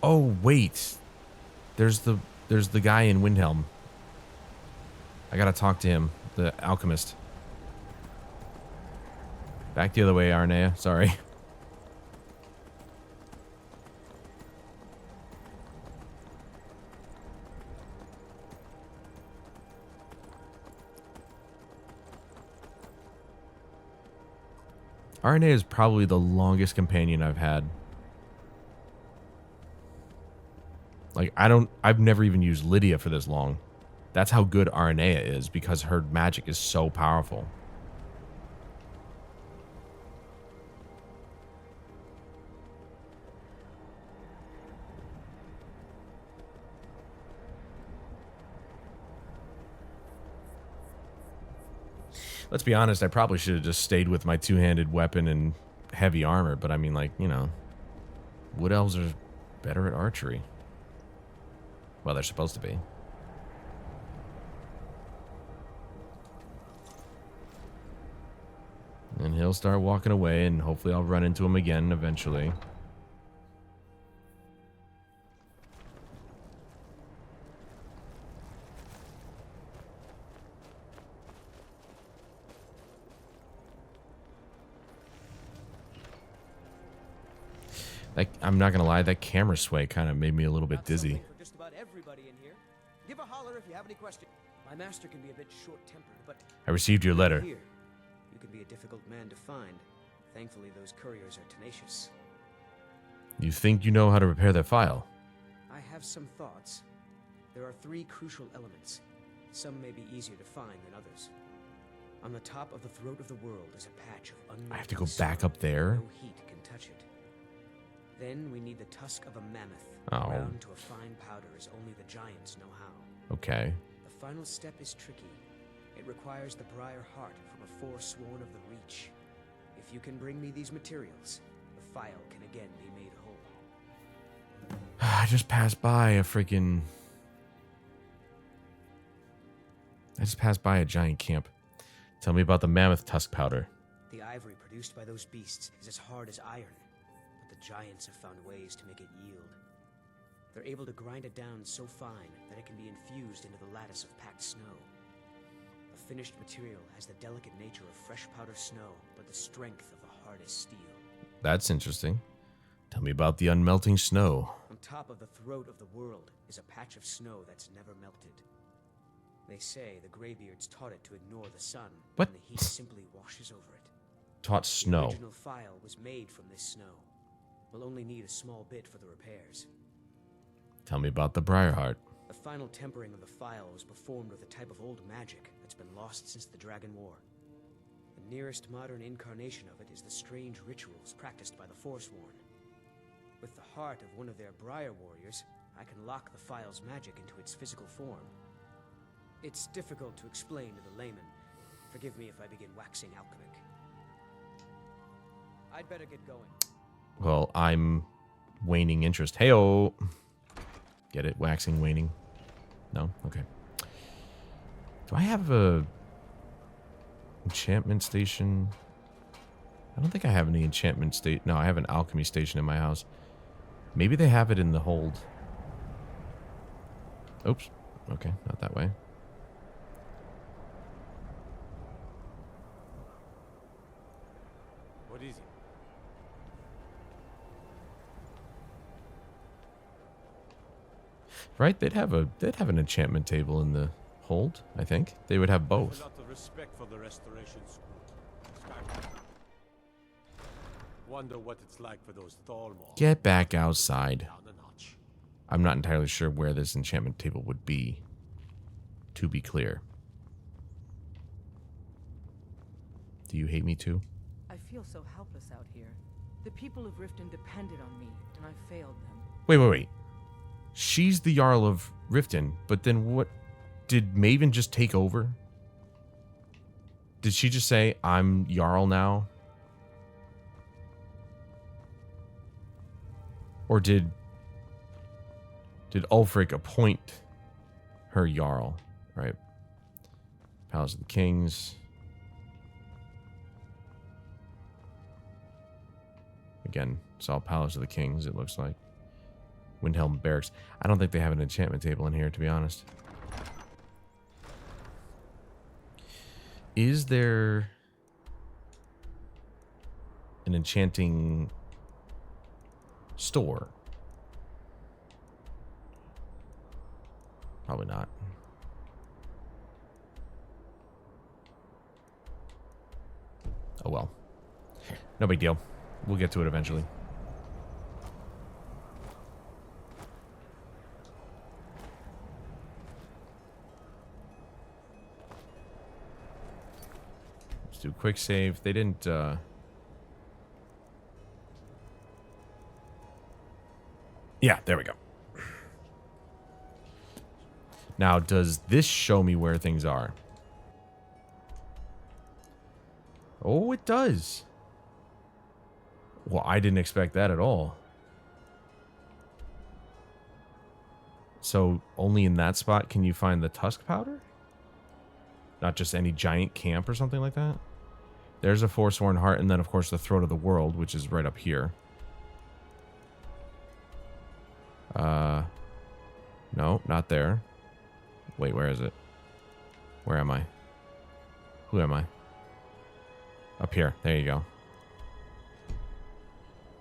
Oh, wait. There's the guy in Windhelm. I gotta talk to him, the alchemist. Back the other way, Arnea. Sorry. Arnea is probably the longest companion I've had. Like, I've never even used Lydia for this long. That's how good Arnea is, because her magic is so powerful. Let's be honest, I probably should have just stayed with my two-handed weapon and heavy armor, but I mean, like, you know, wood elves are better at archery. Well, they're supposed to be. And he'll start walking away, and hopefully I'll run into him again eventually. Like, I'm not gonna lie, that camera sway kind of made me a little bit dizzy. For just about everybody in here. Give a holler if you have any questions. My master can be a bit short-tempered, but I received your letter. here, you can be a difficult man to find. Thankfully, those couriers are tenacious. You think you know how to repair that file? I have some thoughts. There are 3 crucial elements. Some may be easier to find than others. On the top of the throat of the world is a patch of unmelted I have to go back up there? No heat can touch it. Then we need the tusk of a mammoth, ground to a fine powder as only the giants know how. Okay. The final step is tricky. It requires the briar heart from a forsworn of the Reach. If you can bring me these materials, the file can again be made whole. I just passed by a freaking... I just passed by a giant camp. Tell me about the mammoth tusk powder. The ivory produced by those beasts is as hard as iron. The giants have found ways to make it yield. They're able to grind it down so fine that it can be infused into the lattice of packed snow. The finished material has the delicate nature of fresh powder snow, but the strength of the hardest steel. That's interesting. Tell me about the unmelting snow. On top of the throat of the world is a patch of snow that's never melted. They say the Greybeards taught it to ignore the sun, What? and the heat simply washes over it. Taught snow. The original file was made from this snow. We'll only need a small bit for the repairs. Tell me about the Briarheart. The final tempering of the file was performed with a type of old magic that's been lost since the Dragon War. The nearest modern incarnation of it is the strange rituals practiced by the Forsworn. With the heart of one of their Briar warriors, I can lock the file's magic into its physical form. It's difficult to explain to the layman. Forgive me if I begin waxing alchemic. I'd better get going. Well, I'm waning interest. Hey-oh. Get it? Waxing, waning. No? Okay. Do I have a enchantment station? I don't think I have any enchantment station. No, I have an alchemy station in my house. Maybe they have it in the hold. Oops. Okay, not that way. What is it? Right? They'd have an enchantment table in the hold, I think. They would have both. There's a lot of respect for the restoration school. Skyrim. Wonder what it's like for those Thalmor. Get back outside. Down a notch. I'm not entirely sure where this enchantment table would be, to be clear. Do you hate me too? I feel so helpless out here. The people of Riften depended on me, and I failed them. Wait. She's the Jarl of Riften, but then what? Did Maven just take over? Did she just say, I'm Jarl now? Or did Ulfric appoint her Jarl? Right. Palace of the Kings. Again, it's all Palace of the Kings, it looks like. Windhelm Barracks. I don't think they have an enchantment table in here, to be honest. Is there an enchanting store? Probably not. Oh well. No big deal. We'll get to it eventually. Let's do a quick save. They didn't, Yeah, there we go. Now, does this show me where things are? Oh, it does. Well, I didn't expect that at all. So, only in that spot can you find the tusk powder? Not just any giant camp or something like that? There's a Forsworn Heart, and then, of course, the Throat of the World, which is right up here. No, not there. Wait, where is it? Where am I? Who am I? Up here. There you go.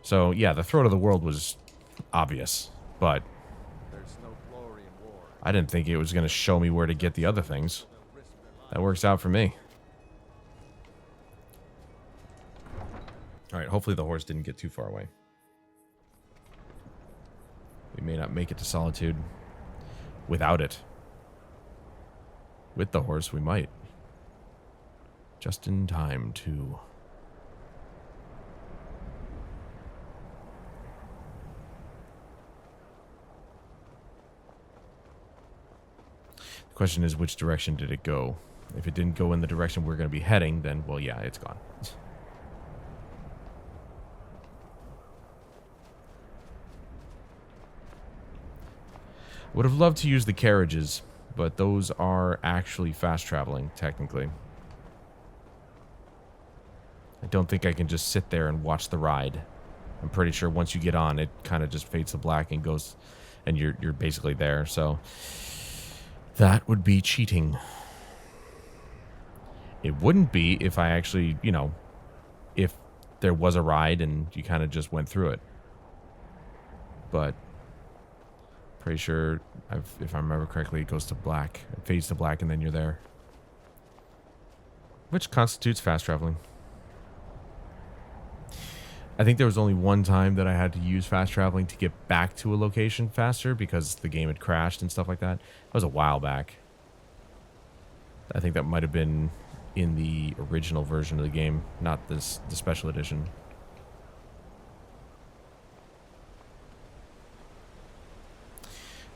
So, yeah, the Throat of the World was obvious, but There's no glory in war. I didn't think it was going to show me where to get the other things. That works out for me. Alright, hopefully the horse didn't get too far away. We may not make it to Solitude without it. With the horse, we might. Just in time to... The question is, which direction did it go? If it didn't go in the direction we're going to be heading, then, well, yeah, it's gone. Would have loved to use the carriages, but those are actually fast traveling, technically. I don't think I can just sit there and watch the ride. I'm pretty sure once you get on, it kind of just fades to black and goes, and you're basically there, so that would be cheating. It wouldn't be if I actually, you know, if there was a ride and you kind of just went through it. But pretty sure, if I remember correctly, it goes to black. It fades to black and then you're there. Which constitutes fast traveling. I think there was only one time that I had to use fast traveling to get back to a location faster because the game had crashed and stuff like that. That was a while back. I think that might have been in the original version of the game, not the special edition.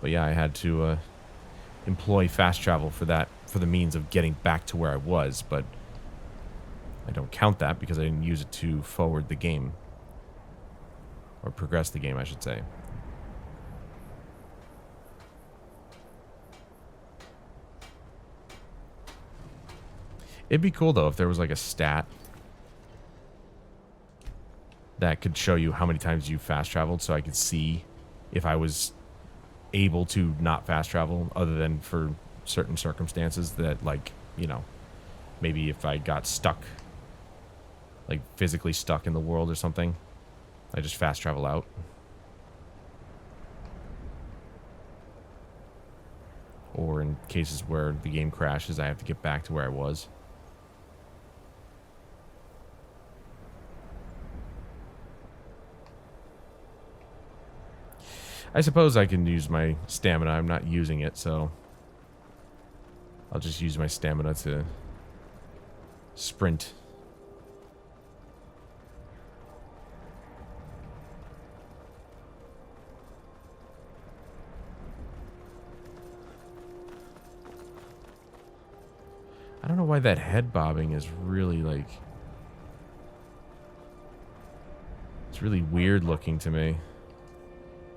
But yeah, I had to employ fast travel for that, for the means of getting back to where I was, but I don't count that because I didn't use it to forward the game. Or progress the game, I should say. It'd be cool, though, if there was like a stat that could show you how many times you fast traveled, so I could see if I was able to not fast travel other than for certain circumstances that, like, you know, maybe if I got stuck, like physically stuck in the world or something, I just fast travel out. Or in cases where the game crashes, I have to get back to where I was. I suppose I can use my stamina. I'm not using it, so I'll just use my stamina to sprint. I don't know why that head bobbing is really, like, it's really weird looking to me.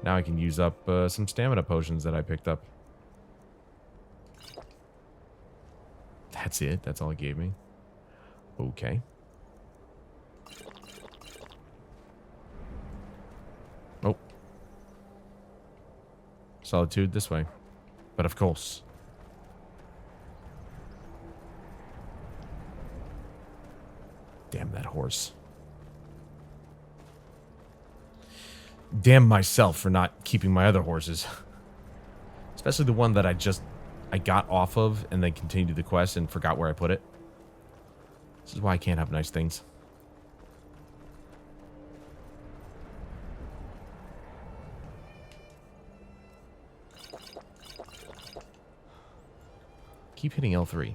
Now I can use up some stamina potions that I picked up. That's it? That's all it gave me? Okay. Oh. Solitude this way. But of course. Damn that horse. Damn myself for not keeping my other horses. Especially the one that I got off of and then continued the quest and forgot where I put it. This is why I can't have nice things. Keep hitting L3.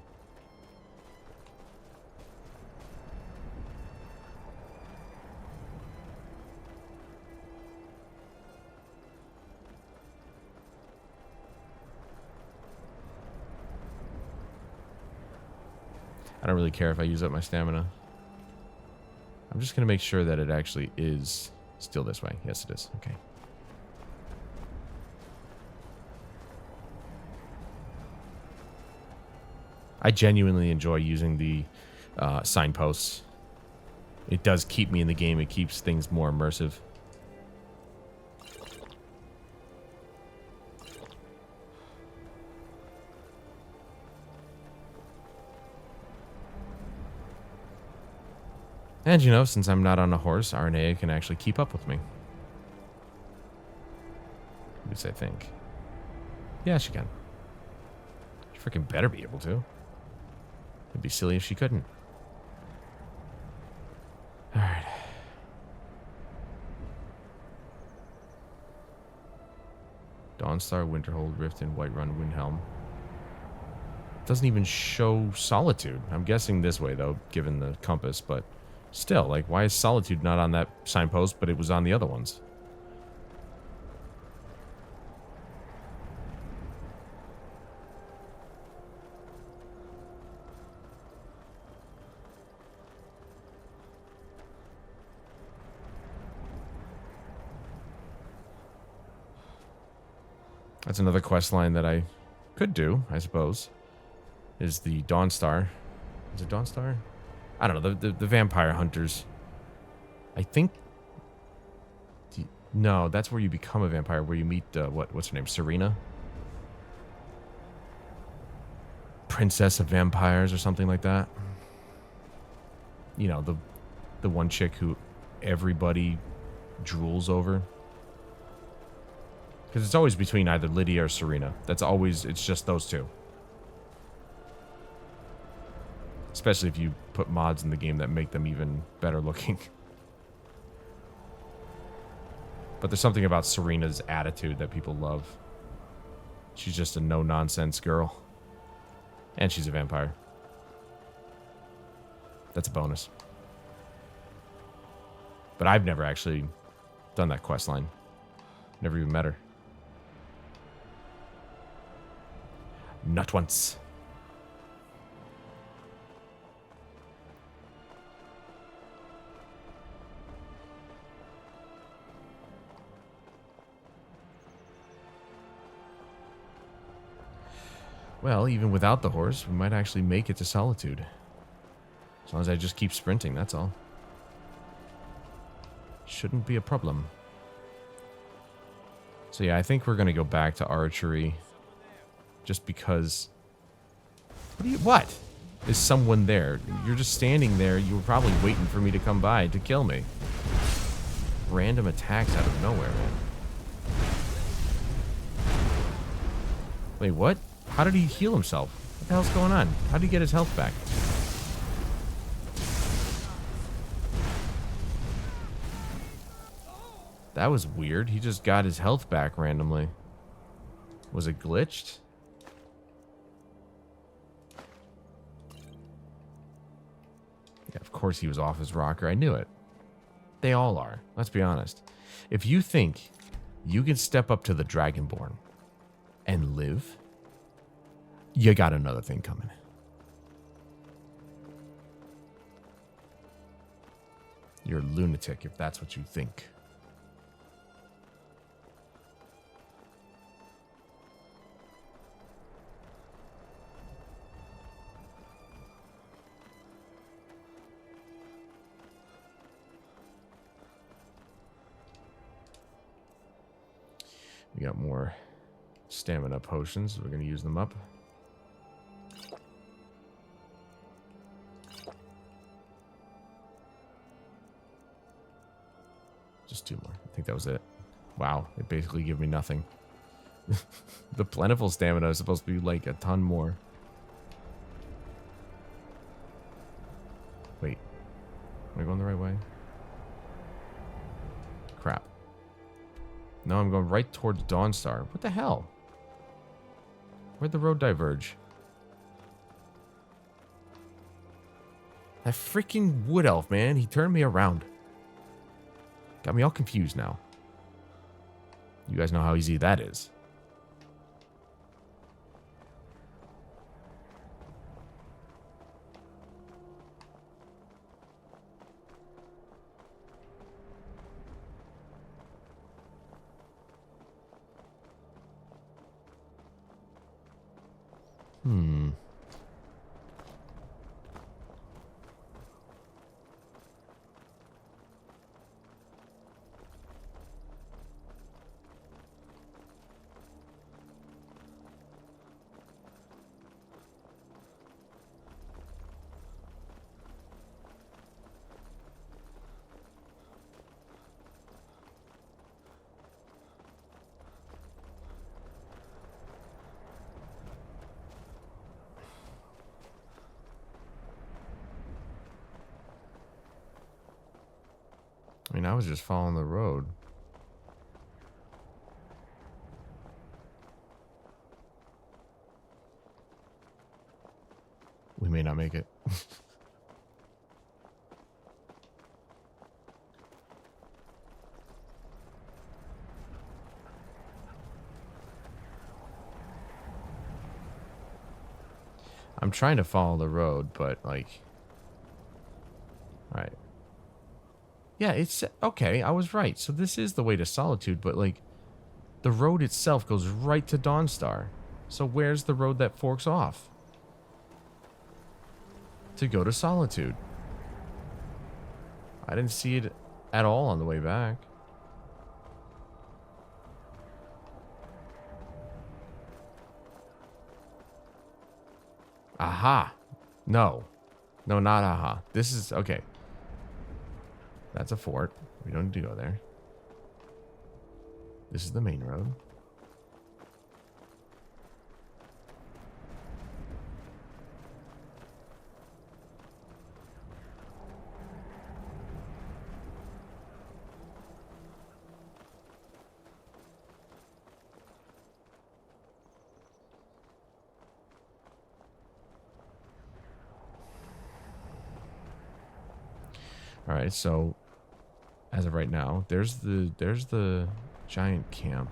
I don't really care if I use up my stamina. I'm just going to make sure that it actually is still this way. Yes, it is. Okay. I genuinely enjoy using the signposts. It does keep me in the game. It keeps things more immersive. And, you know, since I'm not on a horse, Arnea can actually keep up with me. At least I think. Yeah, she can. She freaking better be able to. It'd be silly if she couldn't. Alright. Dawnstar, Winterhold, Riften, Whiterun, Windhelm. Doesn't even show Solitude. I'm guessing this way, though, given the compass, but... Still, like, why is Solitude not on that signpost, but it was on the other ones? That's another quest line that I could do, I suppose. Is the Dawnstar. Is it Dawnstar? I don't know, the vampire hunters. I think... No, that's where you become a vampire, where you meet, what's her name, Serena? Princess of Vampires or something like that. You know, the one chick who everybody drools over. Because it's always between either Lydia or Serena. That's always, it's just those two. Especially if you put mods in the game that make them even better looking. But there's something about Serena's attitude that people love. She's just a no-nonsense girl. And she's a vampire. That's a bonus. But I've never actually done that quest line. Never even met her. Not once. Well, even without the horse, we might actually make it to Solitude. As long as I just keep sprinting, that's all. Shouldn't be a problem. So yeah, I think we're going to go back to archery. Just because... What? Is someone there? You're just standing there. You were probably waiting for me to come by to kill me. Random attacks out of nowhere, man. Wait, what? How did he heal himself? What the hell's going on? How did he get his health back? That was weird. He just got his health back randomly. Was it glitched? Yeah, of course he was off his rocker. I knew it. They all are. Let's be honest. If you think you can step up to the Dragonborn and live, you got another thing coming. You're a lunatic if that's what you think. We got more stamina potions. We're going to use them up. Just 2 more. I think that was it. Wow, it basically gave me nothing. The plentiful stamina is supposed to be like a ton more. Wait. Am I going the right way? Crap. No, I'm going right towards Dawnstar. What the hell? Where'd the road diverge? That freaking wood elf, man. He turned me around. Got me all confused now. You guys know how easy that is. I mean, I was just following the road. We may not make it. I'm trying to follow the road, but like... Alright. Yeah, it's... Okay, I was right. So this is the way to Solitude, but like... The road itself goes right to Dawnstar. So where's the road that forks off? To go to Solitude. I didn't see it at all on the way back. Aha. No. No, not aha. This is... Okay. That's a fort. We don't need to go there. This is the main road. All right, so as of right now, there's the giant camp.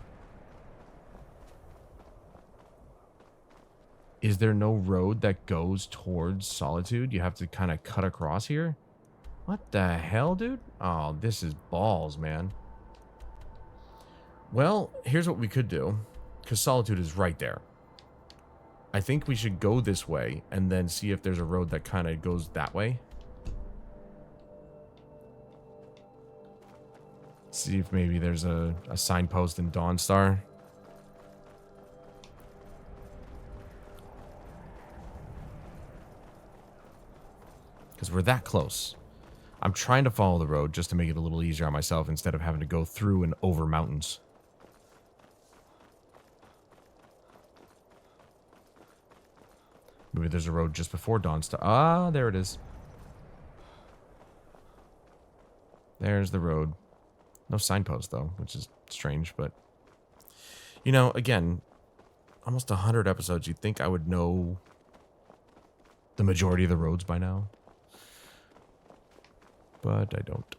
Is there no road that goes towards Solitude? You have to kind of cut across here? What the hell, dude? Oh, this is balls, man. Well, here's what we could do, because Solitude is right there. I think we should go this way and then see if there's a road that kind of goes that way. See if maybe there's a signpost in Dawnstar. Because we're that close. I'm trying to follow the road just to make it a little easier on myself instead of having to go through and over mountains. Maybe there's a road just before Dawnstar. Ah, there it is. There's the road. No signpost, though, which is strange, but... You know, again, almost 100 episodes, you'd think I would know the majority of the roads by now. But I don't.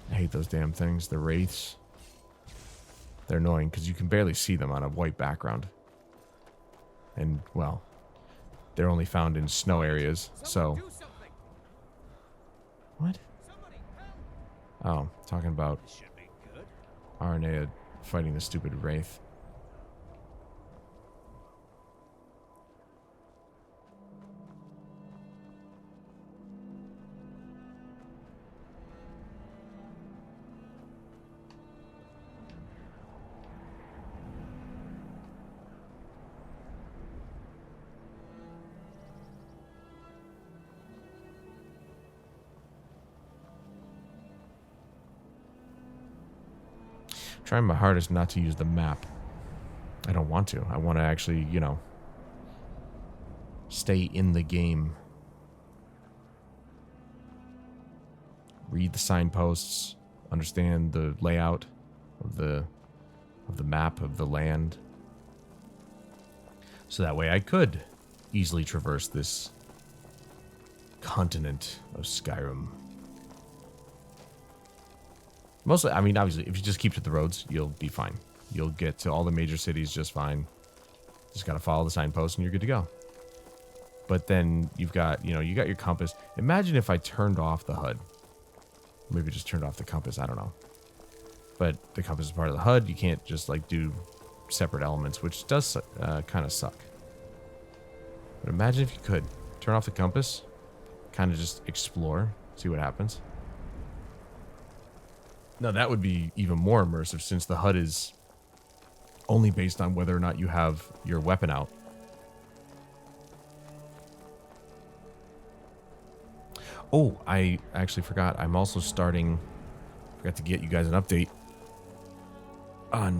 I hate those damn things, the wraiths. They're annoying because you can barely see them on a white background. And, well, they're only found in snow areas, so... What? Oh, talking about RNA fighting the stupid wraith. Trying my hardest not to use the map. I don't want to. I want to actually, you know, stay in the game. Read the signposts, understand the layout of the map of the land. So that way I could easily traverse this continent of Skyrim. Mostly, I mean, obviously, if you just keep to the roads, you'll be fine. You'll get to all the major cities just fine. Just gotta follow the signpost and you're good to go. But then you've got, you know, you got your compass. Imagine if I turned off the HUD. Maybe just turned off the compass, I don't know. But the compass is part of the HUD. You can't just, like, do separate elements, which does kind of suck. But imagine if you could turn off the compass, kind of just explore, see what happens. Now, that would be even more immersive since the HUD is only based on whether or not you have your weapon out. Oh, I actually forgot. I'm also starting... Forgot to get you guys an update on...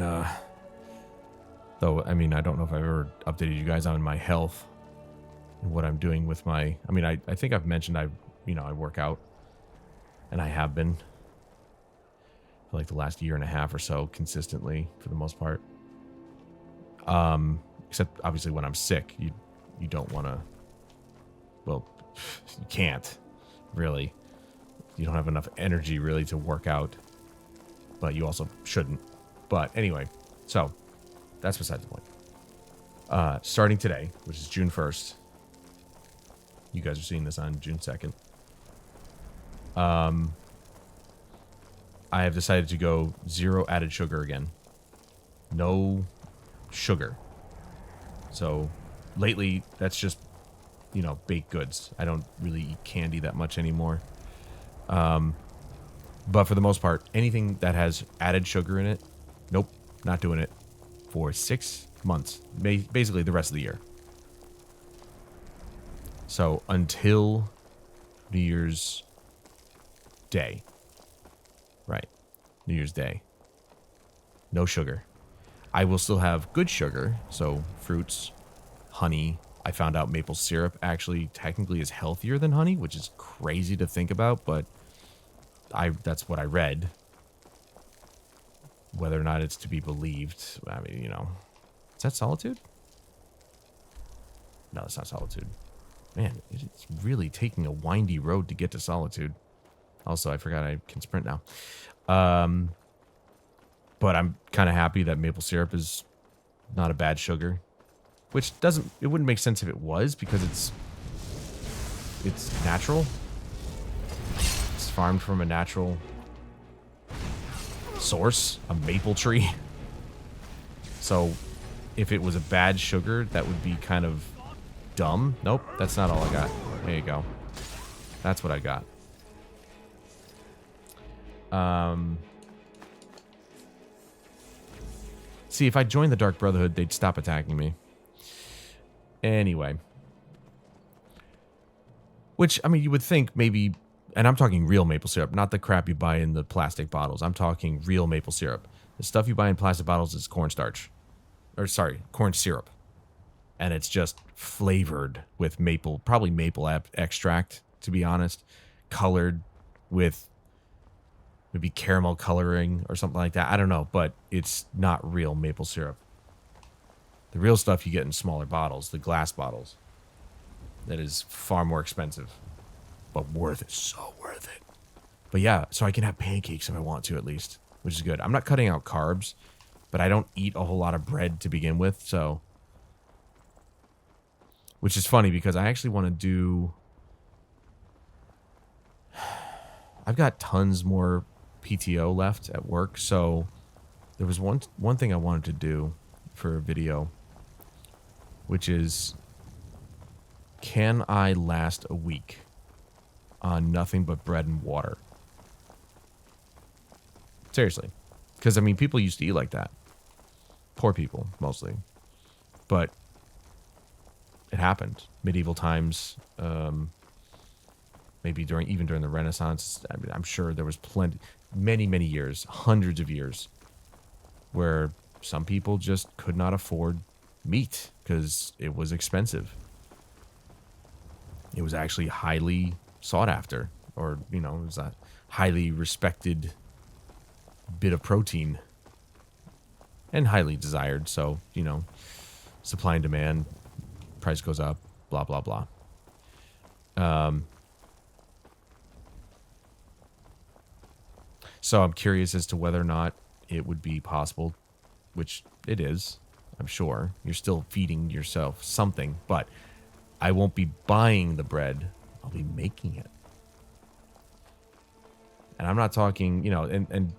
Though, I mean, I don't know if I've ever updated you guys on my health and what I'm doing with my... I mean, I think I've mentioned I work out. And I have been. For like the last year and a half or so, consistently, for the most part. Except, obviously, when I'm sick, you don't want to... Well, you can't, really. You don't have enough energy, really, to work out. But you also shouldn't. But, anyway, so, that's besides the point. Starting today, which is June 1st. You guys are seeing this on June 2nd. I have decided to go 0 added sugar again. No sugar. So, lately, that's just, you know, baked goods. I don't really eat candy that much anymore. But for the most part, anything that has added sugar in it, nope, not doing it for 6 months. Basically the rest of the year. So, until New Year's Day. Right. New Year's Day. No sugar. I will still have good sugar, so fruits, honey, I found out maple syrup actually technically is healthier than honey, which is crazy to think about, but that's what I read. Whether or not it's to be believed, I mean, you know. Is that Solitude? No, it's not Solitude. Man, it's really taking a windy road to get to Solitude. Also, I forgot I can sprint now. But I'm kind of happy that maple syrup is not a bad sugar. Which it wouldn't make sense if it was, because it's natural. It's farmed from a natural source, a maple tree. So if it was a bad sugar, that would be kind of dumb. Nope, that's not all I got. There you go. That's what I got. See, if I joined the Dark Brotherhood, they'd stop attacking me. Anyway. Which, I mean, you would think maybe... And I'm talking real maple syrup, not the crap you buy in the plastic bottles. I'm talking real maple syrup. The stuff you buy in plastic bottles is cornstarch. Or, sorry, corn syrup. And it's just flavored with maple, probably maple extract, to be honest. Colored with maybe caramel coloring or something like that. I don't know, but it's not real maple syrup. The real stuff you get in smaller bottles, the glass bottles. That is far more expensive. But worth it. So worth it. But yeah, so I can have pancakes if I want to at least. Which is good. I'm not cutting out carbs. But I don't eat a whole lot of bread to begin with, so... Which is funny because I actually want to do... I've got tons more PTO left at work, so... There was one thing I wanted to do for a video. Which is... Can I last a week on nothing but bread and water? Seriously. Because, I mean, people used to eat like that. Poor people, mostly. But it happened. Medieval times, maybe even during the Renaissance. I mean, I'm sure there was many years, hundreds of years, where some people just could not afford meat because it was expensive. It was actually highly sought after, or, you know, it was a highly respected bit of protein. And highly desired, so, you know, supply and demand, price goes up, blah, blah, blah. So I'm curious as to whether or not it would be possible, which it is, I'm sure. You're still feeding yourself something, but I won't be buying the bread, I'll be making it. And I'm not talking, you know, and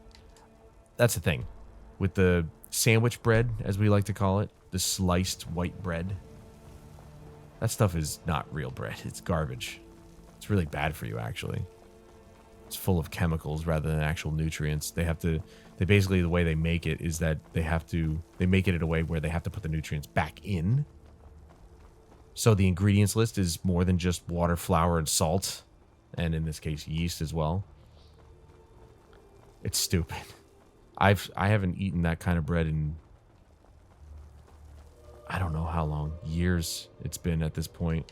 that's the thing. With the sandwich bread, as we like to call it, the sliced white bread, that stuff is not real bread. It's garbage. It's really bad for you, actually. It's full of chemicals rather than actual nutrients. They basically, the way they make it is that they make it in a way where they have to put the nutrients back in. So the ingredients list is more than just water, flour, and salt. And in this case, yeast as well. It's stupid. I haven't eaten that kind of bread in I don't know how long. Years it's been at this point.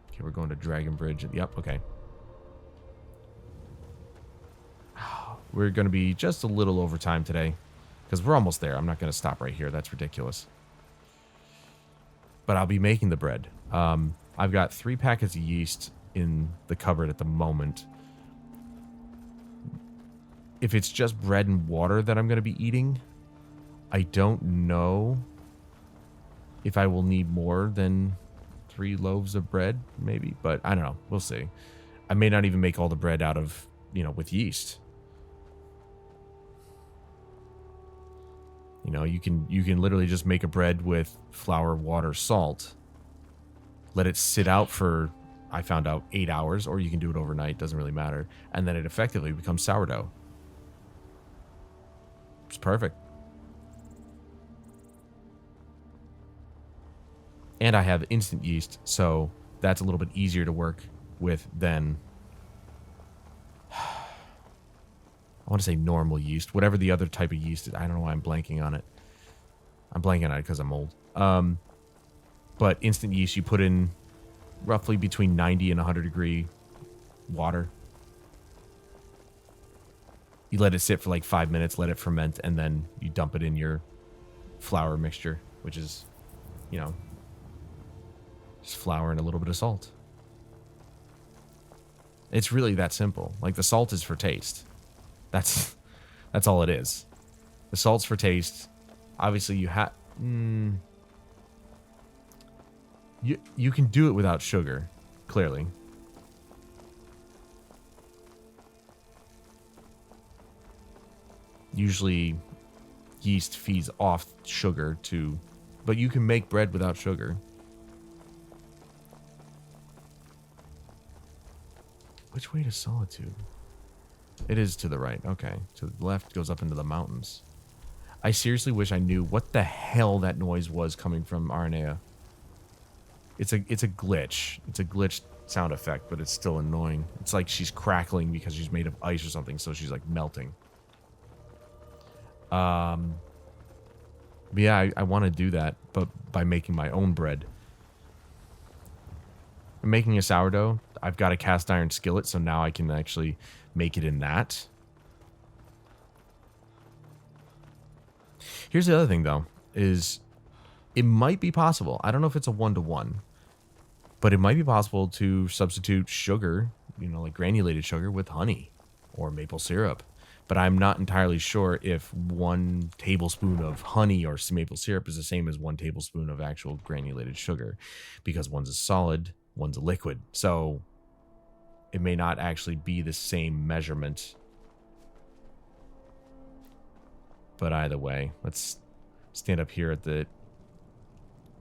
Okay, we're going to Dragon Bridge. Yep, okay. We're going to be just a little over time today because we're almost there. I'm not going to stop right here. That's ridiculous. But I'll be making the bread. I've got 3 packets of yeast in the cupboard at the moment. If it's just bread and water that I'm going to be eating, I don't know if I will need more than 3 loaves of bread, maybe. But I don't know. We'll see. I may not even make all the bread out of, you know, with yeast. You know, you can literally just make a bread with flour, water, salt. Let it sit out for, I found out, 8 hours, or you can do it overnight. Doesn't really matter. And then it effectively becomes sourdough. It's perfect. And I have instant yeast, so that's a little bit easier to work with than, I want to say normal yeast, whatever the other type of yeast is. I don't know why I'm blanking on it. I'm blanking on it because I'm old. But instant yeast, you put in roughly between 90 and 100 degree water. You let it sit for like 5 minutes, let it ferment, and then you dump it in your flour mixture, which is, you know, just flour and a little bit of salt. It's really that simple. Like, the salt is for taste. That's all it is. The salt's for taste. Obviously, you have... You can do it without sugar, clearly. Usually, yeast feeds off sugar too, but you can make bread without sugar. Which way to Solitude? It is to the right. Okay. To the left goes up into the mountains. I seriously wish I knew what the hell that noise was coming from Aranea. It's a glitch. It's a glitched sound effect, but it's still annoying. It's like she's crackling because she's made of ice or something, so she's like melting. But yeah, I want to do that, but by making my own bread. I'm making a sourdough. I've got a cast iron skillet, so now I can actually make it in that. Here's the other thing, though, is it might be possible. I don't know if it's a 1-to-1, but it might be possible to substitute sugar, you know, like granulated sugar, with honey or maple syrup. But I'm not entirely sure if 1 tablespoon of honey or maple syrup is the same as 1 tablespoon of actual granulated sugar, because one's a solid, one's a liquid. So it may not actually be the same measurement. But either way, let's stand up here at the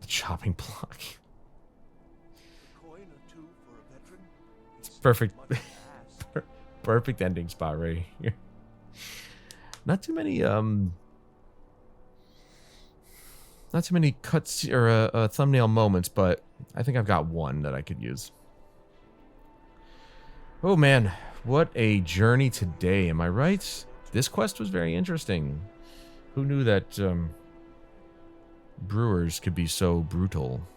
chopping block. It's perfect. Perfect ending spot right here. Not too many cuts or thumbnail moments, but I think I've got one that I could use. Oh man, what a journey today, am I right? This quest was very interesting. Who knew that brewers could be so brutal?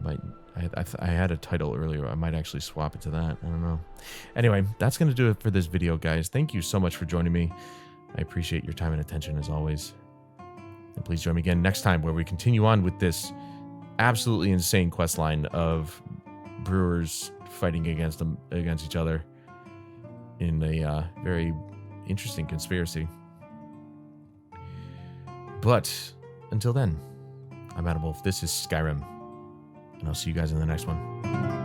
I had a title earlier. I might actually swap it to that. I don't know. Anyway, that's going to do it for this video, guys. Thank you so much for joining me. I appreciate your time and attention as always. And please join me again next time where we continue on with this absolutely insane quest line of brewers fighting against each other in a very interesting conspiracy. But until then, I'm Adam Wolf. This is Skyrim. And I'll see you guys in the next one.